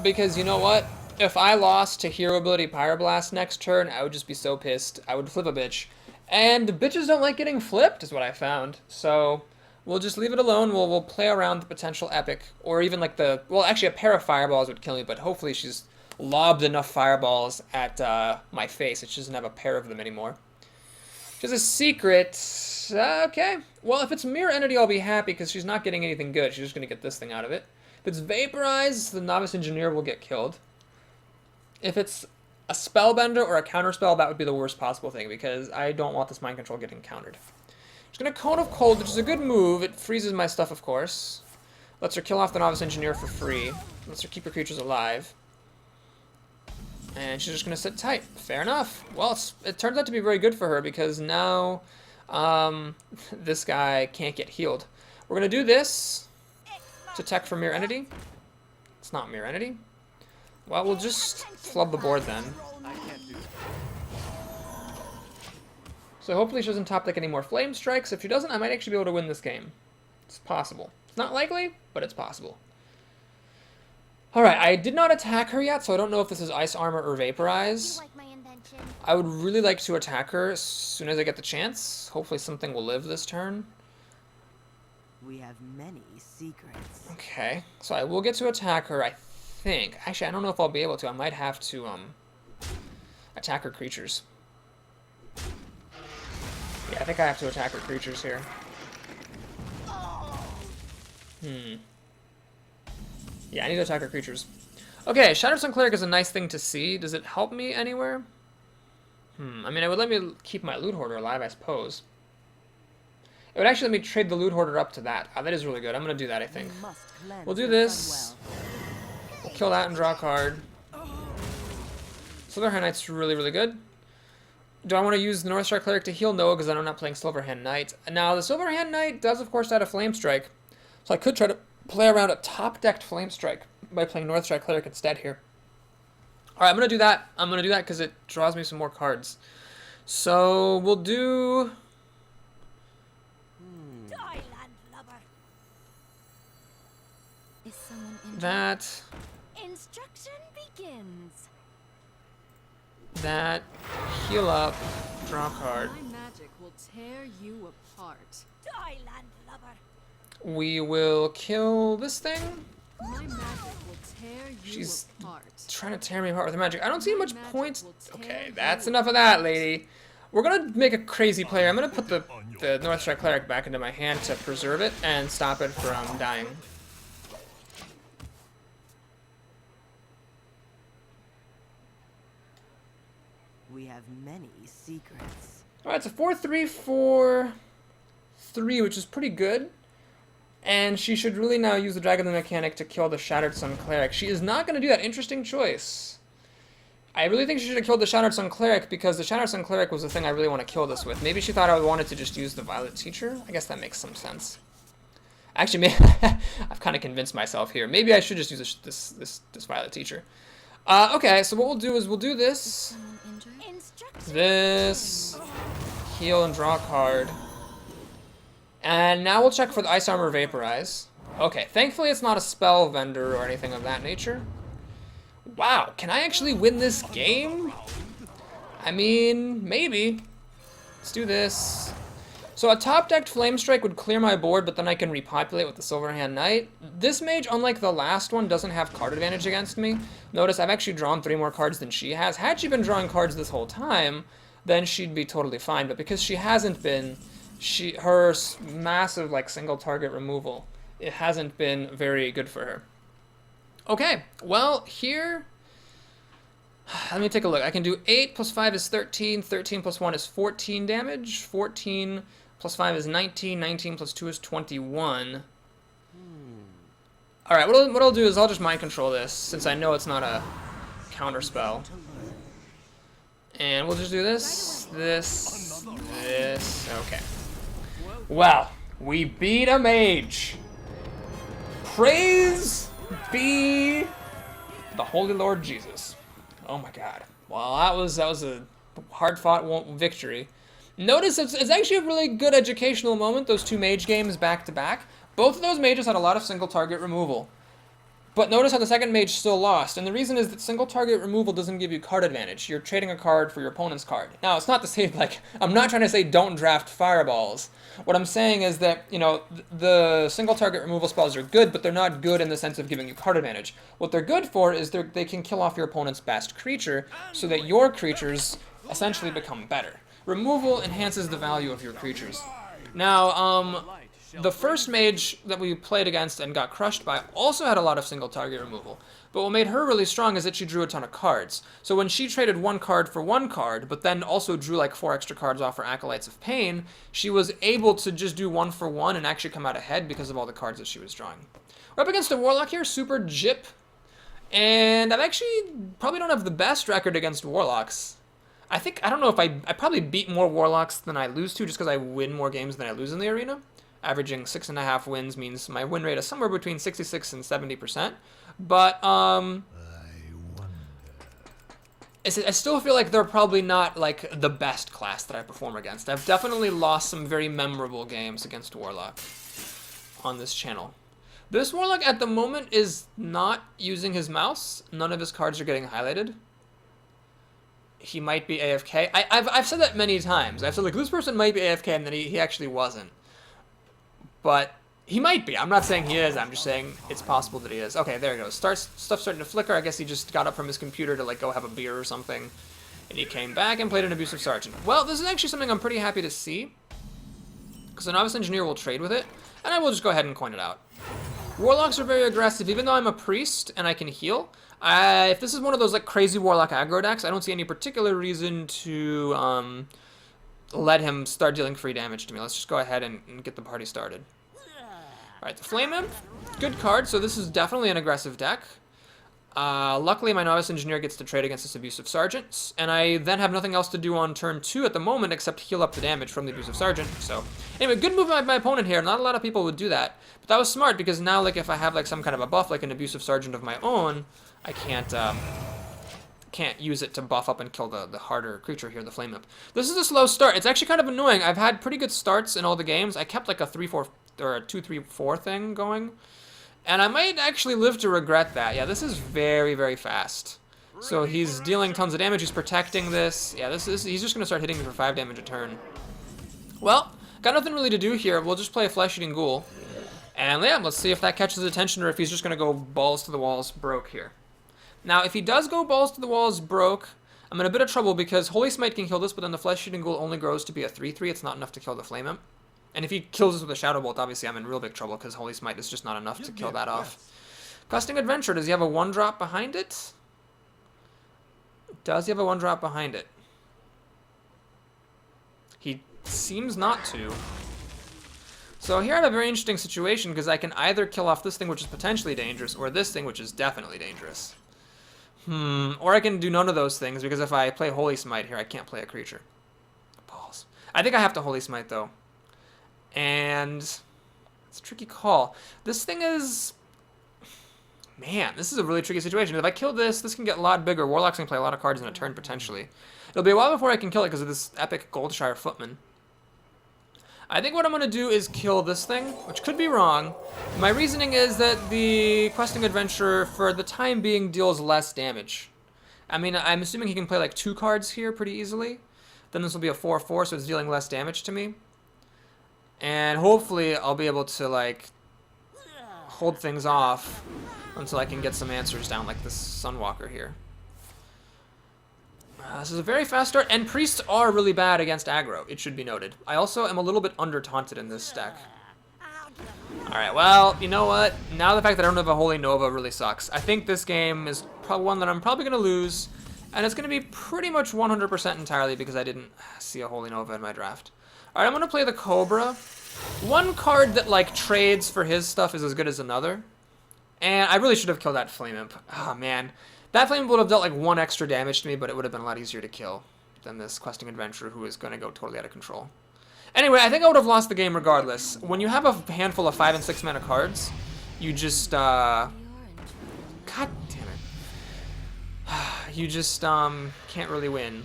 because you know what? If I lost to Hero Ability Pyroblast next turn, I would just be so pissed. I would flip a bitch. And the bitches don't like getting flipped, is what I found. So we'll just leave it alone. We'll play around the potential epic, or even like the... Well, actually, a pair of fireballs would kill me, but hopefully she's lobbed enough fireballs at my face. It doesn't have a pair of them anymore. Which is a secret. Okay. Well, if it's Mirror Entity, I'll be happy, because she's not getting anything good. She's just going to get this thing out of it. If it's Vaporize, the Novice Engineer will get killed. If it's a Spellbender or a Counterspell, that would be the worst possible thing, because I don't want this Mind Control getting countered. Just going to Cone of Cold, which is a good move. It freezes my stuff, of course. Lets her kill off the Novice Engineer for free. Lets her keep her creatures alive. And she's just going to sit tight. Fair enough. Well, it turns out to be very good for her, because now this guy can't get healed. We're going to do this to tech for Mirror Entity. It's not Mirror Entity. Well, we'll just flub the board then. So hopefully she doesn't top deck any more Flame Strikes. If she doesn't, I might actually be able to win this game. It's possible. Not likely, but it's possible. Alright, I did not attack her yet, so I don't know if this is Ice Armor or You Vaporize. like my invention? I would really like to attack her as soon as I get the chance. Hopefully something will live this turn. We have many secrets. Okay, so I will get to attack her, I think. Actually, I don't know if I'll be able to. I might have to attack her creatures. Yeah, I think I have to attack her creatures here. Yeah, I need to attack her creatures. Okay, Shattered Sun Cleric is a nice thing to see. Does it help me anywhere? I mean, it would let me keep my Loot Hoarder alive, I suppose. It would actually let me trade the Loot Hoarder up to that. That is really good. I'm going to do that, I think. We must cleanse We'll do the this. Sunwell. We'll kill that and draw a card. Silverhand Knight's really, really good. Do I want to use the Northstar Cleric to heal? No, because I'm not playing Silverhand Knight. Now, the Silverhand Knight does, of course, add a Flame Strike. So I could try to play around a top-decked Flame Strike by playing Northstar Cleric instead here. Alright, I'm going to do that. I'm going to do that because it draws me some more cards. So, we'll do... Die, landlubber. Is someone in that, Instruction begins. that, heal up, draw a card. My magic will tear you apart. Die, landlubber. We will kill this thing. My magic will tear you She's apart. trying to tear me apart with her magic. I don't see My much magic points. will tear Okay, you that's enough of that, lady. We're gonna make a crazy player. I'm gonna put the Northstar Cleric back into my hand to preserve it and stop it from dying. We have many secrets. Alright, it's a 4-3-4-3, which is pretty good. And she should really now use the Dragon mechanic to kill the Shattered Sun Cleric. She is not going to do that. Interesting choice. I really think she should have killed the Shattered Sun Cleric because the Shattered Sun Cleric was the thing I really want to kill this with. Maybe she thought I wanted to just use the Violet Teacher. I guess that makes some sense. Actually, I've kind of convinced myself here. Maybe I should just use this Violet Teacher. Okay, so what we'll do is we'll do this, Someone injured? Instruction. this, heal and draw a card. And now we'll check for the Ice Armor Vaporize. Okay, thankfully it's not a spell vendor or anything of that nature. Wow, can I actually win this game? I mean, maybe. Let's do this. So a top-decked Flame Strike would clear my board, but then I can repopulate with the Silverhand Knight. This mage, unlike the last one, doesn't have card advantage against me. Notice I've actually drawn 3 more cards than she has. Had she been drawing cards this whole time, then she'd be totally fine. But because she hasn't been, her massive like single target removal, it hasn't been very good for her. Okay, well here, let me take a look. I can do 8 plus 5 is 13, 13 plus 1 is 14 damage, 14 plus 5 is 19, 19 plus 2 is 21. Alright, what I'll do is I'll just mind control this, since I know it's not a counter spell. And we'll just do this, this, this, okay. Well, we beat a mage. Praise be the Holy Lord Jesus. Oh my God. Well, that was a hard-fought victory. Notice it's actually a really good educational moment, those 2 mage games back-to-back. Both of those mages had a lot of single-target removal. But notice how the second mage still lost, and the reason is that single-target removal doesn't give you card advantage. You're trading a card for your opponent's card. Now, it's not to say, like, I'm not trying to say don't draft fireballs. What I'm saying is that, you know, the single-target removal spells are good, but they're not good in the sense of giving you card advantage. What they're good for is they can kill off your opponent's best creature, so that your creatures essentially become better. Removal enhances the value of your creatures. Now, the first mage that we played against and got crushed by also had a lot of single target removal. But what made her really strong is that she drew a ton of cards. So when she traded 1 card for 1 card, but then also drew like 4 extra cards off her Acolytes of Pain, she was able to just do 1 for 1 and actually come out ahead because of all the cards that she was drawing. We're up against a Warlock here, super Jip. And I've actually probably don't have the best record against Warlocks. I don't know if I probably beat more Warlocks than I lose to just because I win more games than I lose in the arena. Averaging 6.5 wins means my win rate is somewhere between 66 and 70%. But I still feel like they're probably not like the best class that I perform against. I've definitely lost some very memorable games against Warlock on this channel. This warlock at the moment is not using his mouse. None of his cards are getting highlighted. He might be AFK. I've said that many times. I've said, like, this person might be AFK, and then he actually wasn't. But he might be. I'm not saying he is. I'm just saying it's possible that he is. Okay, there he goes. Stuff starting to flicker. I guess he just got up from his computer to, like, go have a beer or something. And he came back and played an abusive sergeant. Well, this is actually something I'm pretty happy to see, because a novice engineer will trade with it, and I will just go ahead and coin it out. Warlocks are very aggressive, even though I'm a priest and I can heal. If this is one of those like crazy warlock aggro decks, I don't see any particular reason to let him start dealing free damage to me. Let's just go ahead and get the party started. Alright, the Flame Imp, good card, so this is definitely an aggressive deck. Luckily, my Novice Engineer gets to trade against this Abusive Sergeant, and I then have nothing else to do on turn 2 at the moment except heal up the damage from the Abusive Sergeant. So, anyway, good move by my opponent here. Not a lot of people would do that, but that was smart because now, like, if I have like some kind of a buff, like an Abusive Sergeant of my own, I can't use it to buff up and kill the harder creature here, the Flame Imp. This is a slow start. It's actually kind of annoying. I've had pretty good starts in all the games. I kept like a 3-4 or a 2-3-4 thing going. And I might actually live to regret that. Yeah, this is very, very fast. So he's dealing tons of damage. He's protecting this. Yeah, he's just going to start hitting me for 5 damage a turn. Well, got nothing really to do here. We'll just play a Flesh-Eating Ghoul. And yeah, let's see if that catches his attention or if he's just going to go balls to the walls broke here. Now, if he does go balls to the walls broke, I'm in a bit of trouble because Holy Smite can kill this, but then the Flesh-Eating Ghoul only grows to be a 3-3. It's not enough to kill the Flame Imp. And if he kills us with a Shadow Bolt, obviously I'm in real big trouble because Holy Smite is just not enough to kill that off. Questing Adventure, does he have a 1-drop behind it? Does he have a 1-drop behind it? He seems not to. So here I have a very interesting situation because I can either kill off this thing, which is potentially dangerous, or this thing, which is definitely dangerous. Or I can do none of those things because if I play Holy Smite here, I can't play a creature. Balls. I think I have to Holy Smite, though. And it's a tricky call. This thing is... Man, this is a really tricky situation. If I kill this, this can get a lot bigger. Warlock's going to play a lot of cards in a turn, potentially. It'll be a while before I can kill it because of this epic Goldshire Footman. I think what I'm going to do is kill this thing, which could be wrong. My reasoning is that the Questing Adventurer, for the time being, deals less damage. I mean, I'm assuming he can play like 2 cards here pretty easily. Then this will be a 4-4, so it's dealing less damage to me. And hopefully I'll be able to, like, hold things off until I can get some answers down, like this Sunwalker here. This is a very fast start, and priests are really bad against aggro, it should be noted. I also am a little bit under-taunted in this deck. Alright, well, you know what? Now the fact that I don't have a Holy Nova really sucks. I think this game is probably one that I'm probably going to lose, and it's going to be pretty much 100% entirely because I didn't see a Holy Nova in my draft. Alright, I'm going to play the Cobra. One card that, like, trades for his stuff is as good as another. And I really should have killed that Flame Imp. Oh, man. That Flame Imp would have dealt, like, 1 extra damage to me, but it would have been a lot easier to kill than this Questing Adventurer who is going to go totally out of control. Anyway, I think I would have lost the game regardless. When you have a handful of 5 and 6 mana cards, you just, God damn it. You just, can't really win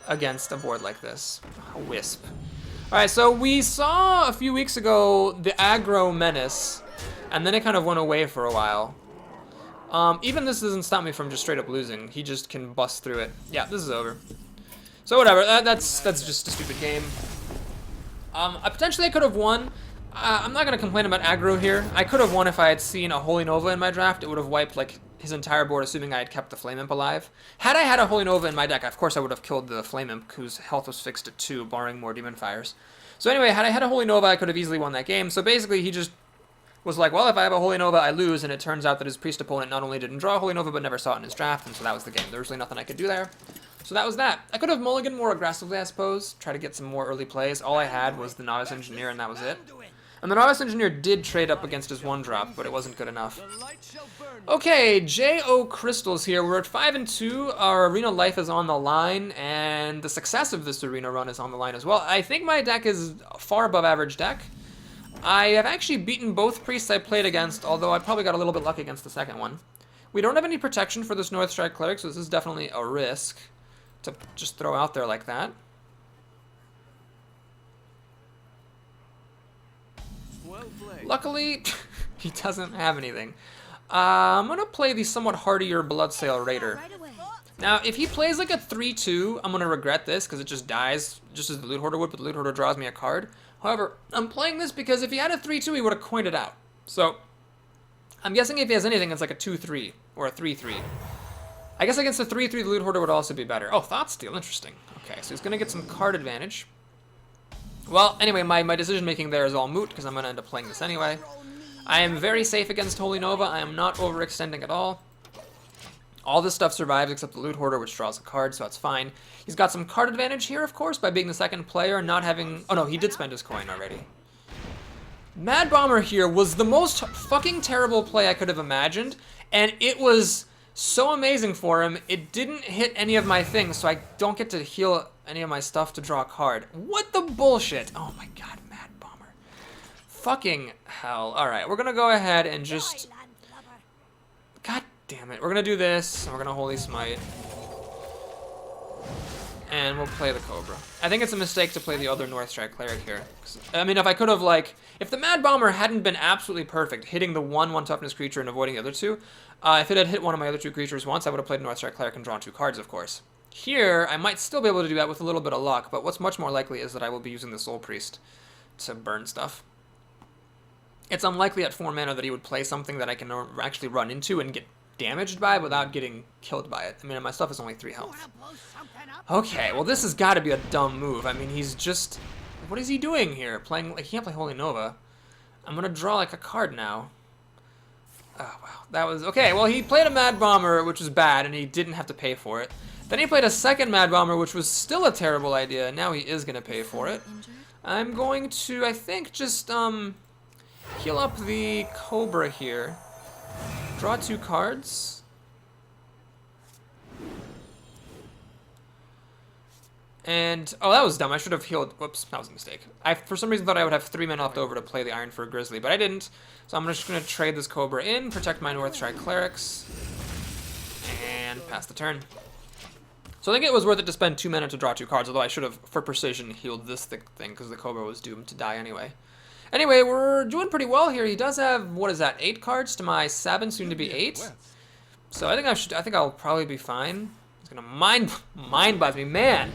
against a board like this. A Wisp. Alright, so we saw a few weeks ago the aggro menace, and then it kind of went away for a while. Even this doesn't stop me from just straight up losing. He just can bust through it. Yeah, this is over. So whatever, that's just a stupid game. Potentially I could have won. I'm not going to complain about aggro here. I could have won if I had seen a Holy Nova in my draft. It would have wiped, like, his entire board, assuming I had kept the Flame Imp alive. Had I had a Holy Nova in my deck, of course I would have killed the Flame Imp, whose health was fixed at 2, barring more Demon Fires. So anyway, had I had a Holy Nova, I could have easily won that game. So basically, he just was like, well, if I have a Holy Nova, I lose, and it turns out that his priest opponent not only didn't draw a Holy Nova, but never saw it in his draft, and so that was the game. There was really nothing I could do there. So that was that. I could have mulliganed more aggressively, I suppose, try to get some more early plays. All I had was the Novice Engineer, and that was it. And the Novice Engineer did trade up against his 1-drop, but it wasn't good enough. Okay, J.O. Crystals here. We're at 5-2. Our arena life is on the line, and the success of this arena run is on the line as well. I think my deck is a far above average deck. I have actually beaten both priests I played against, although I probably got a little bit lucky against the second one. We don't have any protection for this North Strike Cleric, so this is definitely a risk to just throw out there like that. Luckily, He doesn't have anything. I'm gonna play the somewhat hardier Bloodsail Raider. Right away. Now, if he plays like a 3-2, I'm gonna regret this because it just dies, just as the Loot Hoarder would, but the Loot Hoarder draws me a card. However, I'm playing this because if he had a 3-2, he would have coined it out. So, I'm guessing if he has anything, it's like a 2-3 or a 3-3. I guess against a 3-3, the Loot Hoarder would also be better. Oh, Thought Steal, interesting. Okay, so he's gonna get some card advantage. Well, anyway, my decision making there is all moot because I'm gonna end up playing this anyway. I am very safe against Holy Nova. I am not overextending at all. All this stuff survives except the Loot Hoarder, which draws a card, so that's fine. He's got some card advantage here, of course, by being the second player and not having... Oh no, he did spend his coin already. Mad Bomber here was the most fucking terrible play I could have imagined, and it was so amazing for him. It didn't hit any of my things, so I don't get to heal any of my stuff to draw a card. What the bullshit? Oh my god, Mad Bomber. Fucking hell. Alright, we're gonna go ahead and just... Dry land lubber. God damn it. We're gonna do this, and we're gonna Holy Smite. And we'll play the Cobra. I think it's a mistake to play the other Northstrike Cleric here. I mean, if I could have, like... If the Mad Bomber hadn't been absolutely perfect, hitting the 1/1 toughness creature and avoiding the other two, if it had hit one of my other two creatures once, I would have played Northstrike Cleric and drawn 2 cards, of course. Here, I might still be able to do that with a little bit of luck, but what's much more likely is that I will be using the Soul Priest to burn stuff. It's unlikely at 4 mana that he would play something that I can actually run into and get damaged by without getting killed by it. I mean, my stuff is only 3 health. Okay, well this has got to be a dumb move. I mean, he's just... What is he doing here? Playing... Like, he can't play Holy Nova. I'm going to draw, like, a card now. Oh, wow. That was... Okay, well, he played a Mad Bomber, which was bad, and he didn't have to pay for it. Then he played a second Mad Bomber, which was still a terrible idea, and now he is going to pay for it. I'm going to, I think, just, heal up the Cobra here. Draw 2 cards. And, oh, that was dumb. I should have healed. Whoops, that was a mistake. I, for some reason, thought I would have 3 mana left over to play the Ironfur Grizzly, but I didn't. So I'm just going to trade this Cobra in, protect my Northstrike Clerics, and pass the turn. So I think it was worth it to spend 2 mana to draw 2 cards, although I should have, for precision, healed this thing, because the Cobra was doomed to die anyway. Anyway, we're doing pretty well here. He does have, what is that, 8 cards to my 7, soon to be 8. So I think I'll probably be fine. He's gonna mind blast me, man.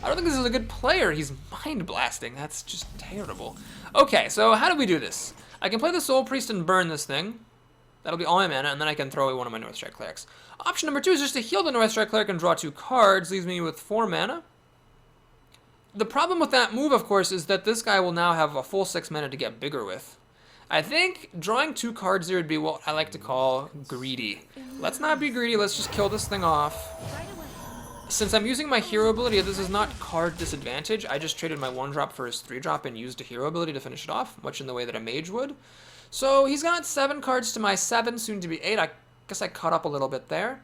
I don't think this is a good player. He's mind blasting. That's just terrible. Okay, so how do we do this? I can play the Soul Priest and burn this thing. That'll be all my mana, and then I can throw away one of my Northstrike Clerics. Option number 2 is just to heal the Northstrike Cleric and draw 2 cards, leaves me with 4 mana. The problem with that move, of course, is that this guy will now have a full 6 mana to get bigger with. I think drawing 2 cards here would be what I like to call greedy. Let's not be greedy, let's just kill this thing off. Since I'm using my hero ability, this is not card disadvantage. I just traded my 1-drop for his 3-drop and used a hero ability to finish it off, much in the way that a mage would. So he's got 7 cards to my 7, soon to be 8. I guess I caught up a little bit there.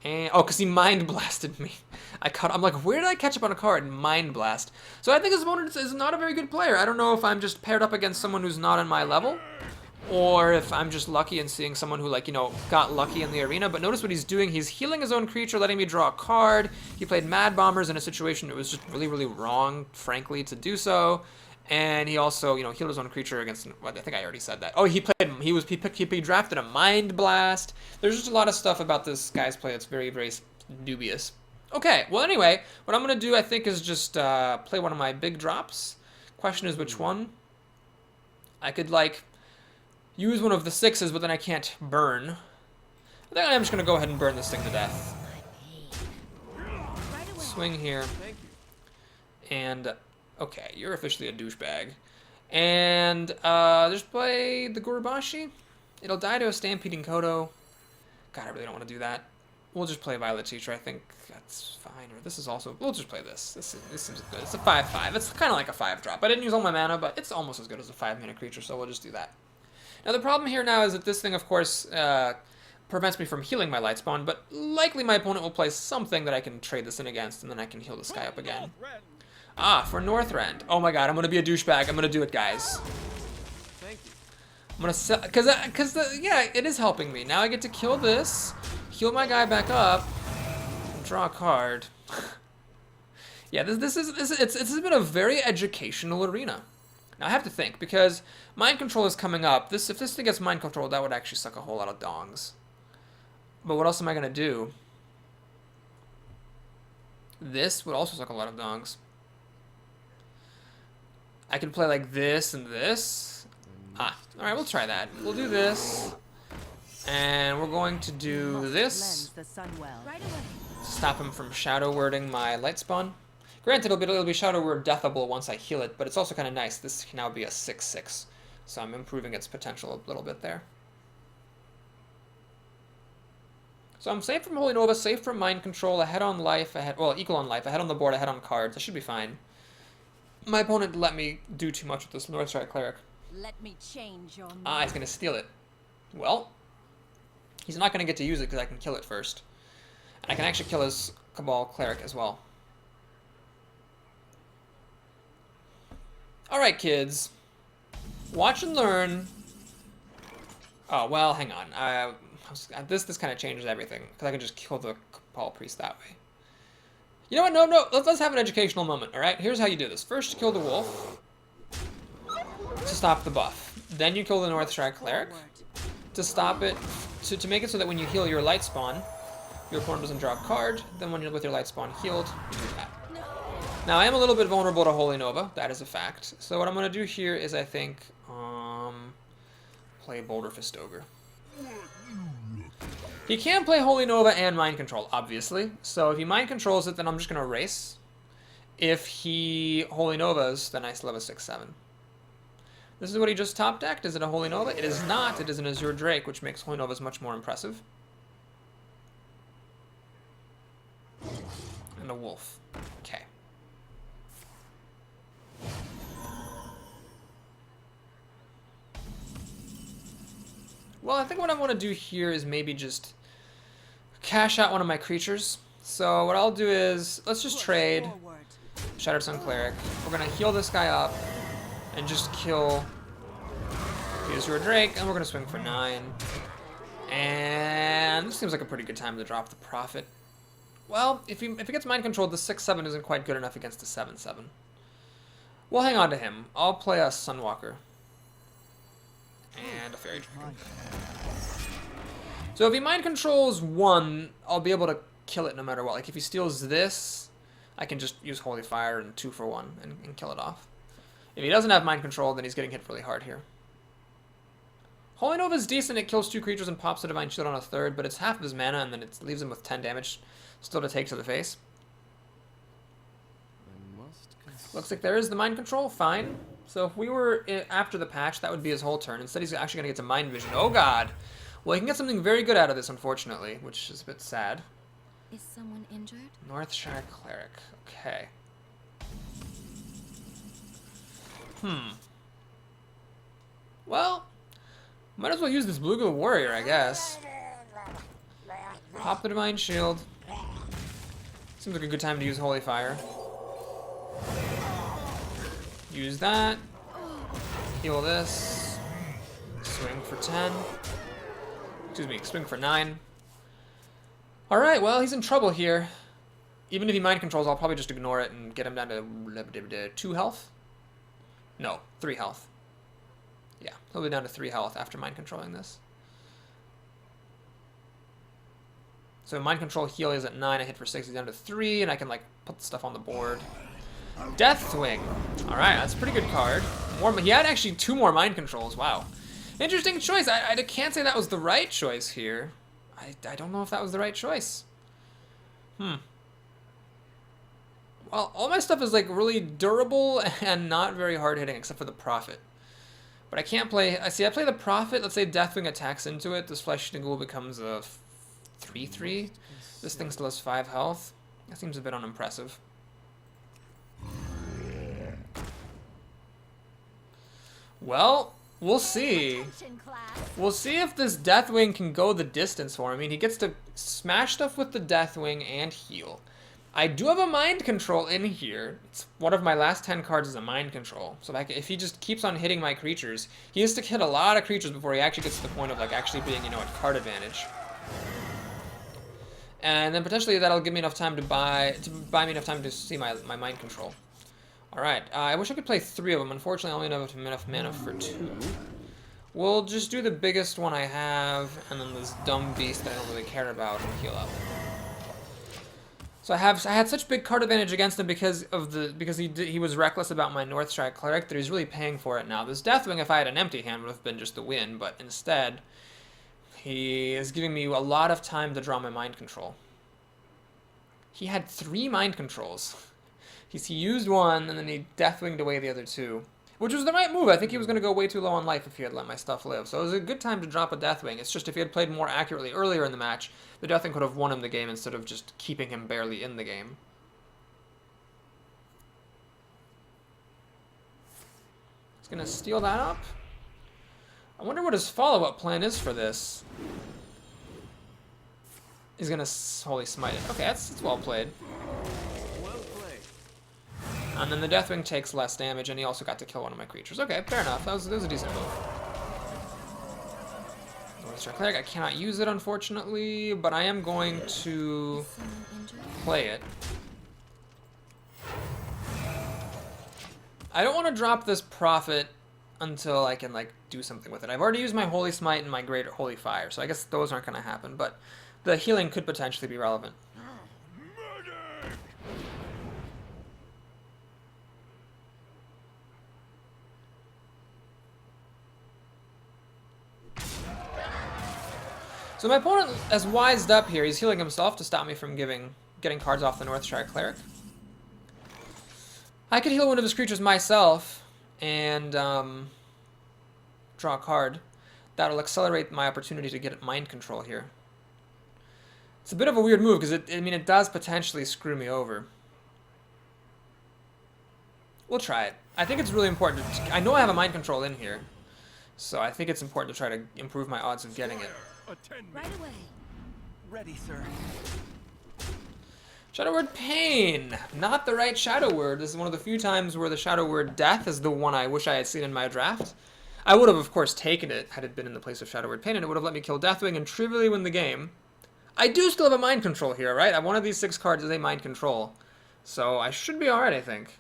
And, oh, because he Mind Blasted me. I'm like, where did I catch up on a card? Mind Blast. So I think his opponent is not a very good player. I don't know if I'm just paired up against someone who's not on my level, or if I'm just lucky in seeing someone who, like, you know, got lucky in the arena. But notice what he's doing. He's healing his own creature, letting me draw a card. He played Mad Bombers in a situation that was just really, really wrong, frankly, to do so. And he also, you know, healed his own creature against... Well, I think I already said that. Oh, he drafted a Mind Blast. There's just a lot of stuff about this guy's play that's very, very dubious. Okay, well, anyway, what I'm going to do, I think, is just play one of my big drops. Question is which one. I could, like, use one of the 6s, but then I can't burn. I think I'm just going to go ahead and burn this thing to death. Swing here. And... Okay, you're officially a douchebag. And, just play the Gurubashi. It'll die to a Stampeding Kodo. God, I really don't want to do that. We'll just play Violet Teacher, I think that's fine. Or this is also... We'll just play this. This seems good. It's a 5/5. It's kind of like a 5-drop. I didn't use all my mana, but it's almost as good as a 5-mana creature, so we'll just do that. Now, the problem here now is that this thing, of course, prevents me from healing my Lightspawn, but likely my opponent will play something that I can trade this in against, and then I can heal this guy up again. Ah, for Northrend. Oh my god, I'm gonna be a douchebag. I'm gonna do it, guys. Thank you. I'm gonna sell, yeah, it is helping me. Now I get to kill this, heal my guy back up, and draw a card. Yeah, it's been a very educational arena. Now I have to think, because mind control is coming up. If this thing gets mind controlled, that would actually suck a whole lot of dongs. But what else am I gonna do? This would also suck a lot of dongs. I could play like this and this. Alright, we'll try that. We'll do this. And we're going to do this. Cleanse the sun well. Right away. Stop him from shadow wording my light spawn. Granted, it'll be shadow word deathable once I heal it, but it's also kind of nice. This can now be a 6/6, so I'm improving its potential a little bit there. So I'm safe from Holy Nova, safe from mind control, ahead on life, equal on life, ahead on the board, ahead on cards. I should be fine. My opponent didn't let me do too much with this Northstrike Cleric. Let me change your mind. He's gonna steal it. Well, he's not gonna get to use it because I can kill it first. And I can actually kill his Cabal Cleric as well. Alright, kids. Watch and learn. Oh, well, hang on. This kind of changes everything, because I can just kill the Cabal Priest that way. You know what? No. Let's have an educational moment, alright? Here's how you do this. First, you kill the wolf to stop the buff. Then you kill the Northstrike Cleric to stop it, to make it so that when you heal your light spawn, your opponent doesn't draw a card. Then when you're with your light spawn healed, you do that. Now, I am a little bit vulnerable to Holy Nova. That is a fact. So what I'm going to do here is, I think, play Boulder Fist Ogre. He can play Holy Nova and Mind Control, obviously. So if he Mind Controls it, then I'm just going to erase. If he Holy Novas, then I still have a 6/7. This is what he just top decked. Is it a Holy Nova? It is not. It is an Azure Drake, which makes Holy Novas much more impressive. And a wolf. Okay. Well, I think what I want to do here is maybe just cash out one of my creatures. So what I'll do is, let's just trade Shattered Sun Cleric. We're going to heal this guy up and just kill the Azure Drake, and we're going to swing for 9. And this seems like a pretty good time to drop the Prophet. Well, if he gets mind controlled, the 6/7 isn't quite good enough against the 7/7. We'll hang on to him. I'll play a Sunwalker. And a Fairy Dragon. So if he mind controls 1, I'll be able to kill it no matter what. Like if he steals this, I can just use Holy Fire and 2 for 1 and kill it off. If he doesn't have mind control, then he's getting hit really hard here. Holy Nova is decent. It kills 2 creatures and pops a Divine Shield on a 3rd, but it's half of his mana, and then it leaves him with 10 damage still to take to the face. I must consider. Looks like there is the mind control. Fine. So if we were after the patch, that would be his whole turn. Instead, he's actually going to get to Mind Vision. Oh, God. Well, he can get something very good out of this, unfortunately, which is a bit sad. Is someone injured? Northshire Cleric. Okay. Well, might as well use this Blue-Goo Warrior, I guess. Pop the Divine Shield. Seems like a good time to use Holy Fire. Use that. Heal this. Swing for 10. Excuse me, swing for 9. Alright, well, he's in trouble here. Even if he mind controls, I'll probably just ignore it and get him down to 2 health. No, 3 health. Yeah, he'll be down to 3 health after mind controlling this. So mind control heal is at 9, I hit for 6, he's down to 3, and I can like put the stuff on the board. Deathwing. Alright, that's a pretty good card. He had actually 2 more mind controls, wow. Interesting choice. I can't say that was the right choice here. I don't know if that was the right choice. Well, all my stuff is like really durable and not very hard hitting except for the Prophet. But I can't play, I play the Prophet, let's say Deathwing attacks into it, this Flesh-Eating Ghoul becomes a 3/3. This thing still has 5 health. That seems a bit unimpressive. Well, we'll see. Attention, class. We'll see if this Deathwing can go the distance for him. I mean, he gets to smash stuff with the Deathwing and heal. I do have a Mind Control in here. It's one of my last 10 cards is a Mind Control. So if he just keeps on hitting my creatures, he has to hit a lot of creatures before he actually gets to the point of like actually being, you know, at card advantage. And then potentially that'll give me enough time to buy me enough time to see my Mind Control. Alright, I wish I could play 3 of them. Unfortunately, I only have enough mana for 2. We'll just do the biggest one I have, and then this dumb beast that I don't really care about, and heal up. So I had such big card advantage against him because he was reckless about my Northstrike Cleric that he's really paying for it now. This Deathwing, if I had an empty hand, would have been just the win, but instead, he is giving me a lot of time to draw my mind control. He had 3 mind controls. He used one, and then he Deathwinged away the other 2. Which was the right move. I think he was going to go way too low on life if he had let my stuff live. So it was a good time to drop a Deathwing. It's just if he had played more accurately earlier in the match, the Deathwing could have won him the game instead of just keeping him barely in the game. He's going to steal that up. I wonder what his follow-up plan is for this. He's going to Holy Smite it. Okay, that's well played. And then the Deathwing takes less damage, and he also got to kill one of my creatures. Okay, fair enough. That was a decent move. Northstrike Cleric, I cannot use it, unfortunately, but I am going to play it. I don't want to drop this Prophet until I can, like, do something with it. I've already used my Holy Smite and my Great Holy Fire, so I guess those aren't going to happen, but the healing could potentially be relevant. So my opponent has wised up here. He's healing himself to stop me from getting cards off the Northstrike Cleric. I could heal one of his creatures myself and draw a card. That'll accelerate my opportunity to get mind control here. It's a bit of a weird move because it does potentially screw me over. We'll try it. I think it's really important. I know I have a mind control in here, so I think it's important to try to improve my odds of getting it. Right away. Ready, sir. Shadow Word Pain! Not the right Shadow Word. This is one of the few times where the Shadow Word Death is the one I wish I had seen in my draft. I would have, of course, taken it had it been in the place of Shadow Word Pain, and it would have let me kill Deathwing and trivially win the game. I do still have a mind control here, right? One of these 6 cards is a mind control. So I should be alright, I think.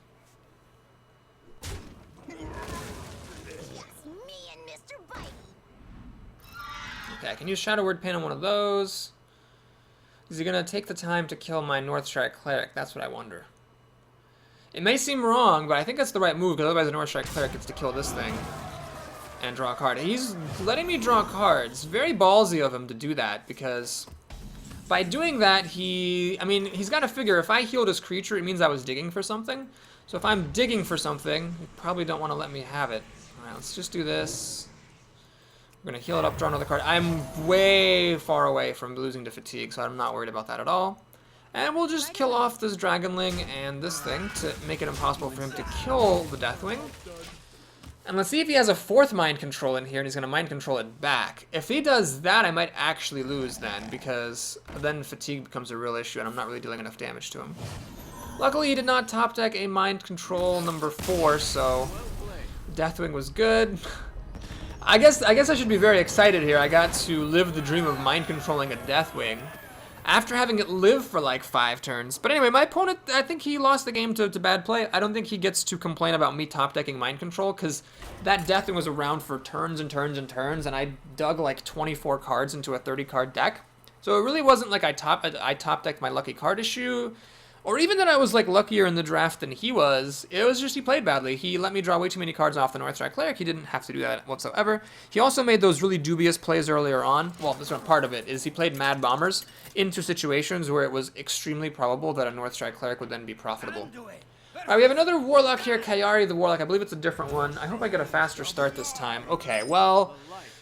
Okay, I can use Shadow Word Pain on one of those. Is he going to take the time to kill my Northstrike Cleric? That's what I wonder. It may seem wrong, but I think that's the right move, because otherwise the Northstrike Cleric gets to kill this thing and draw a card. He's letting me draw cards. Very ballsy of him to do that, because by doing that, he's got to figure if I healed his creature, it means I was digging for something. So if I'm digging for something, you probably don't want to let me have it. Alright, let's just do this. We're going to heal it up, draw another card. I'm way far away from losing to fatigue, so I'm not worried about that at all. And we'll just kill off this Dragonling and this thing to make it impossible for him to kill the Deathwing. And let's see if he has a 4th mind control in here and he's going to mind control it back. If he does that, I might actually lose then, because then fatigue becomes a real issue and I'm not really dealing enough damage to him. Luckily, he did not top deck a mind control number 4, so Deathwing was good. I guess I should be very excited here. I got to live the dream of mind controlling a Deathwing after having it live for like 5 turns. But anyway, my opponent, I think he lost the game to bad play. I don't think he gets to complain about me top decking mind control, because that Deathwing was around for turns and turns and turns, and I dug like 24 cards into a 30-card deck. So it really wasn't like I top decked my lucky card issue, or even that I was like luckier in the draft than he was. It was just he played badly. He let me draw way too many cards off the Northstrike Cleric. He didn't have to do that whatsoever. He also made those really dubious plays earlier on. Well, this one part of it is he played Mad Bombers into situations where it was extremely probable that a Northstrike Cleric would then be profitable. Alright, we have another Warlock here, Kayari the Warlock. I believe it's a different one. I hope I get a faster start this time. Okay, well,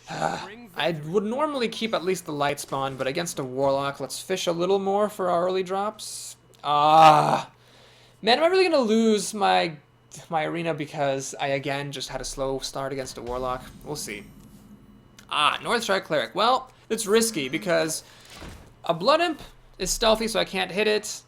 I would normally keep at least the light spawn, but against a Warlock, let's fish a little more for our early drops. Man, am I really going to lose my arena because I, again, just had a slow start against a Warlock? We'll see. Northstrike Cleric. Well, it's risky because a Blood Imp is stealthy, so I can't hit it.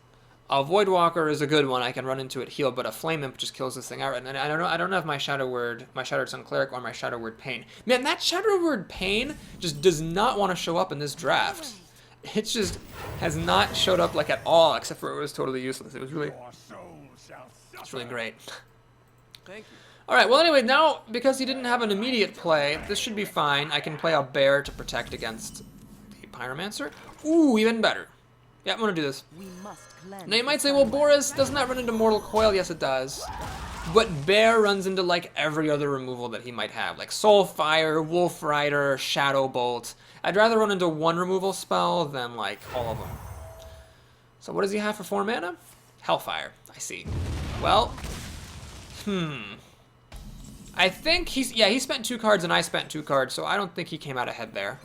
A Voidwalker is a good one. I can run into it, heal, but a Flame Imp just kills this thing out. And I don't know if my Shattered Sun Cleric or my Shadow Word Pain. Man, that Shadow Word Pain just does not want to show up in this draft. It just has not showed up like at all, except for it was totally useless. It was really, it's really great. Thank you. Alright, well anyway, now, because he didn't have an immediate play, this should be fine. I can play a bear to protect against the pyromancer. Ooh, even better. Yeah, I'm gonna do this. We must cleanse. Now you might the say, well, sunlight. Boris, doesn't that run into Mortal Coil? Yes, it does. But Bear runs into, like, every other removal that he might have. Like Soulfire, Wolf Rider, Shadow Bolt. I'd rather run into one removal spell than, like, all of them. So what does he have for 4 mana? Hellfire. I see. Well, I think he spent 2 cards and I spent 2 cards, so I don't think he came out ahead there.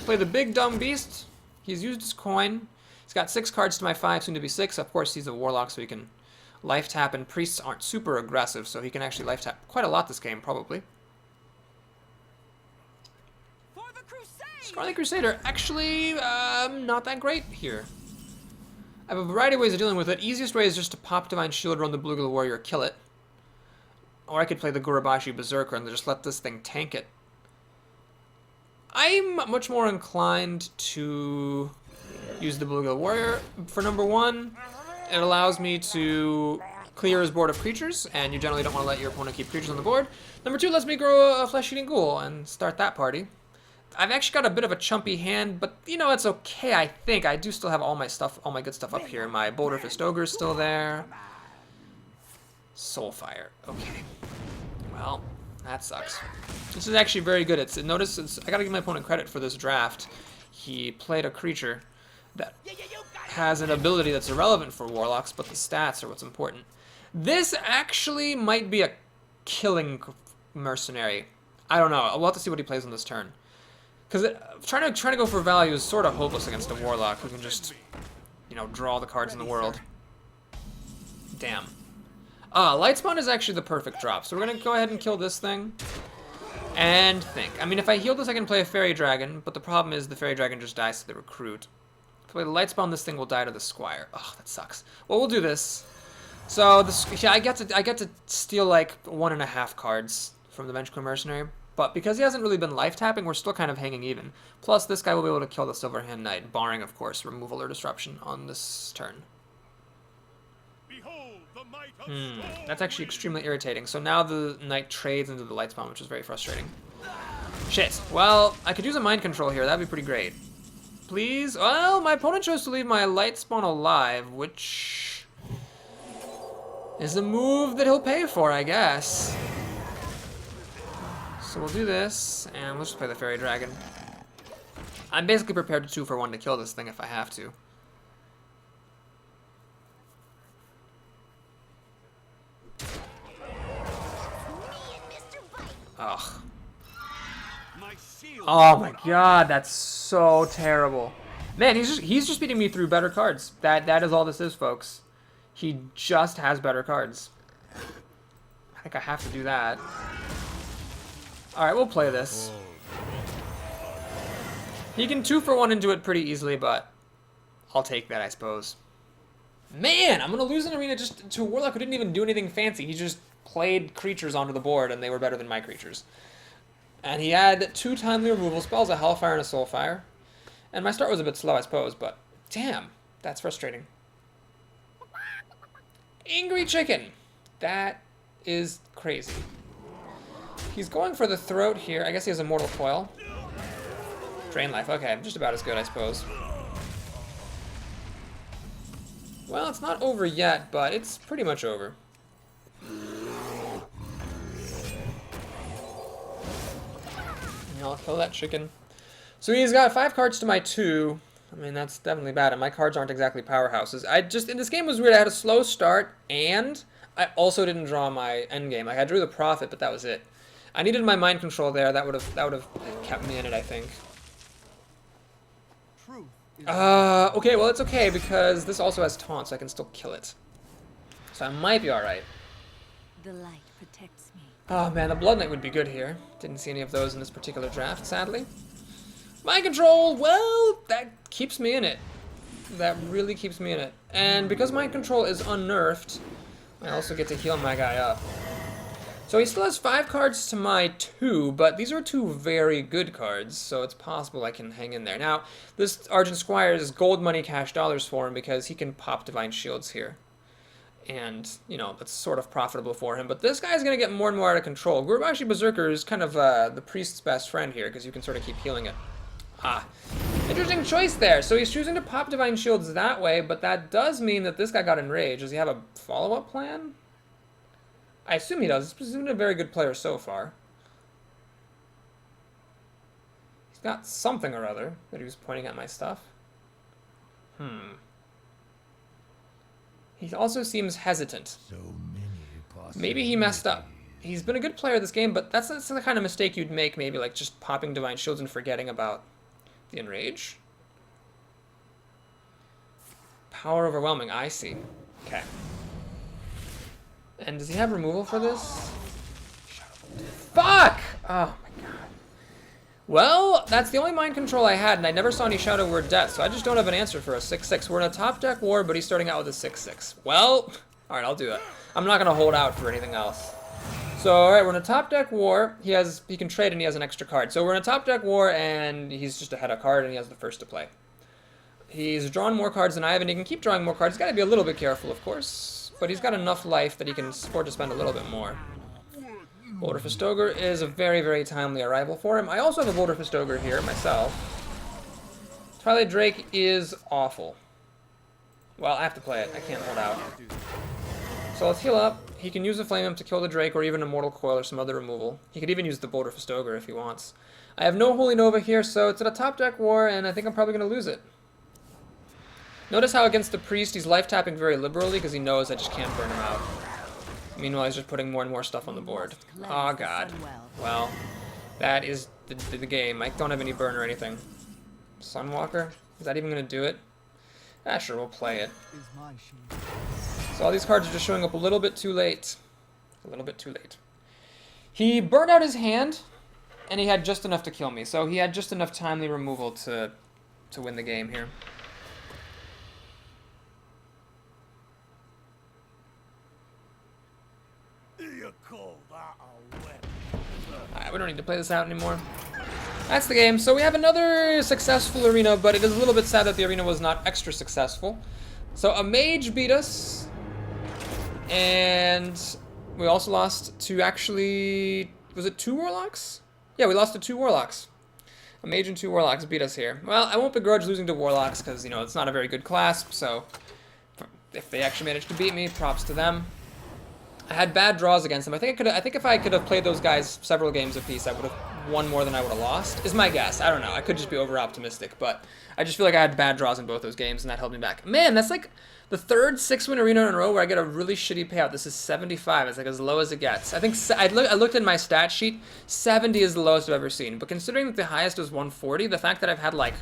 Play the big dumb beast. He's used his coin. He's got 6 cards to my 5, soon to be 6. Of course, he's a warlock, so he can life tap, and priests aren't super aggressive, so he can actually life tap quite a lot this game, probably. For the crusade! Scarlet Crusader, actually, not that great here. I have a variety of ways of dealing with it. Easiest way is just to pop Divine Shield, run the Bluegill Warrior, kill it. Or I could play the Gurubashi Berserker and just let this thing tank it. I'm much more inclined to use the Bluegill Warrior for number 1. It allows me to clear his board of creatures, and you generally don't want to let your opponent keep creatures on the board. Number 2 lets me grow a Flesh-Eating Ghoul and start that party. I've actually got a bit of a chumpy hand, but you know, it's okay, I think. I do still have all my stuff, all my good stuff up here. My Boulder Fist Ogre's still there. Soulfire. Okay. Well, that sucks. This is actually very good. Notice I gotta give my opponent credit for this draft. He played a creature that has an ability that's irrelevant for warlocks, but the stats are what's important. This actually might be a killing mercenary. I don't know. We'll have to see what he plays on this turn. Because trying to go for value is sort of hopeless against a warlock who can just, you know, draw the cards in the world. Damn. Lightspawn is actually the perfect drop. So we're going to go ahead and kill this thing. And think. I mean, if I heal this, I can play a Fairy Dragon, but the problem is the Fairy Dragon just dies to the Recruit. If I play the Lightspawn, this thing will die to the Squire. Oh, that sucks. Well, we'll do this. So, yeah, I get to steal, like, 1.5 cards from the Vengeful Mercenary. But because he hasn't really been life tapping, we're still kind of hanging even. Plus, this guy will be able to kill the Silverhand Knight, barring, of course, removal or disruption on this turn. Behold the might of That's actually extremely irritating. So now the Knight trades into the Lightspawn, which is very frustrating. Shit. Well, I could use a Mind Control here. That'd be pretty great. Please? Well, my opponent chose to leave my Lightspawn alive, which is a move that he'll pay for, I guess. So we'll do this, and let's just play the Fairy Dragon. I'm basically prepared to 2-for-1 to kill this thing if I have to. Ugh. Oh my god, that's so terrible. Man, he's just beating me through better cards. That is all this is, folks. He just has better cards. I think I have to do that. Alright, we'll play this. He can 2-for-1 into it pretty easily, but I'll take that, I suppose. Man, I'm going to lose an arena just to a Warlock who didn't even do anything fancy. He just played creatures onto the board, and they were better than my creatures. And he had 2 timely removal spells, a Hellfire and a Soulfire. And my start was a bit slow, I suppose, but damn, that's frustrating. Angry Chicken. That is crazy. He's going for the throat here. I guess he has a Mortal Coil. Drain life. Okay, just about as good, I suppose. Well, it's not over yet, but it's pretty much over. And I'll kill that chicken. So he's got 5 cards to my 2. I mean, that's definitely bad, and my cards aren't exactly powerhouses. In this game was weird. I had a slow start, and I also didn't draw my endgame. Like, I drew the Prophet, but that was it. I needed my Mind Control there. That would have kept me in it, I think. Truth is Okay, well, it's okay, because this also has taunt, so I can still kill it. So I might be alright. The light protects me. Oh man, the Blood Knight would be good here. Didn't see any of those in this particular draft, sadly. Mind Control, well, that keeps me in it. That really keeps me in it. And because Mind Control is unnerfed, I also get to heal my guy up. So he still has 5 cards to my 2, but these are 2 very good cards, so it's possible I can hang in there. Now, this Argent Squire is gold money, cash dollars for him because he can pop Divine Shields here. And, you know, that's sort of profitable for him. But this guy's going to get more and more out of control. Gurubashi Berserker is kind of the priest's best friend here, because you can sort of keep healing it. Ah, interesting choice there. So he's choosing to pop Divine Shields that way, but that does mean that this guy got enraged. Does he have a follow-up plan? I assume he does. He's been a very good player so far. He's got something or other that he was pointing at my stuff. He also seems hesitant. So many Maybe he messed up. He's been a good player this game, but that's the kind of mistake you'd make, maybe, like just popping Divine Shields and forgetting about the Enrage. Power Overwhelming, I see. Okay. And does he have removal for this? Fuck! Oh my god. Well, that's the only mind control I had, and I never saw any Shadow Word Death, so I just don't have an answer for a 6/6. We're in a top deck war, but he's starting out with a 6/6. Well, alright, I'll do it. I'm not gonna hold out for anything else. So, alright, we're in a top deck war. He can trade and he has an extra card. So we're in a top deck war, and he's just ahead of card, and he has the first to play. He's drawn more cards than I have, and he can keep drawing more cards. He's gotta be a little bit careful, of course, but he's got enough life that he can afford to spend a little bit more. Boulder Ogre is a very, very timely arrival for him. I also have a Boulder Ogre here myself. Twilight Drake is awful. Well, I have to play it. I can't hold out. So let's heal up. He can use a Flame Imp to kill the Drake, or even a Mortal Coil or some other removal. He could even use the Boulder Ogre if he wants. I have no Holy Nova here, so it's at a top deck war, and I think I'm probably going to lose it. Notice how against the Priest, he's life tapping very liberally, because he knows I just can't burn him out. Meanwhile, he's just putting more and more stuff on the board. Oh god. Well, that is the game. I don't have any burn or anything. Sunwalker? Is that even going to do it? Ah, sure, we'll play it. So all these cards are just showing up a little bit too late. A little bit too late. He burned out his hand, and he had just enough to kill me. So he had just enough timely removal to win the game here. Alright, we don't need to play this out anymore. That's the game. So we have another successful arena, but it is a little bit sad that the arena was not extra successful. So a mage beat us, and we also lost to actually, was it 2 warlocks? Yeah, we lost to 2 warlocks. A mage and 2 warlocks beat us here. Well, I won't begrudge losing to warlocks because, you know, it's not a very good class, so if they actually managed to beat me, props to them. I had bad draws against them. I think if I could have played those guys several games apiece, I would have won more than I would have lost. Is my guess. I don't know. I could just be over optimistic, but I just feel like I had bad draws in both those games, and that held me back. Man, that's like the third 6-win arena in a row where I get a really shitty payout. This is 75. It's like as low as it gets. I think I looked at my stat sheet. 70 is the lowest I've ever seen. But considering that the highest was 140, the fact that I've had like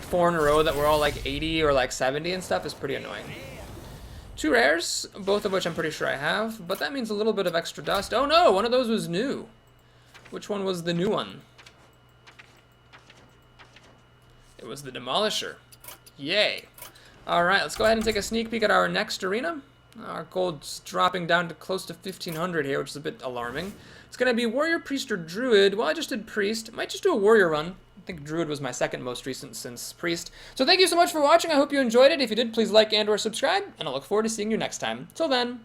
4 in a row that were all like 80 or like 70 and stuff is pretty annoying. 2 rares, both of which I'm pretty sure I have, but that means a little bit of extra dust. Oh no, one of those was new. Which one was the new one? It was the Demolisher. Yay. Alright, let's go ahead and take a sneak peek at our next arena. Our gold's dropping down to close to 1,500 here, which is a bit alarming. It's going to be Warrior, Priest, or Druid. Well, I just did Priest. Might just do a Warrior run. I think Druid was my second most recent since Priest. So thank you so much for watching. I hope you enjoyed it. If you did, please like and or subscribe, and I look forward to seeing you next time. Till then.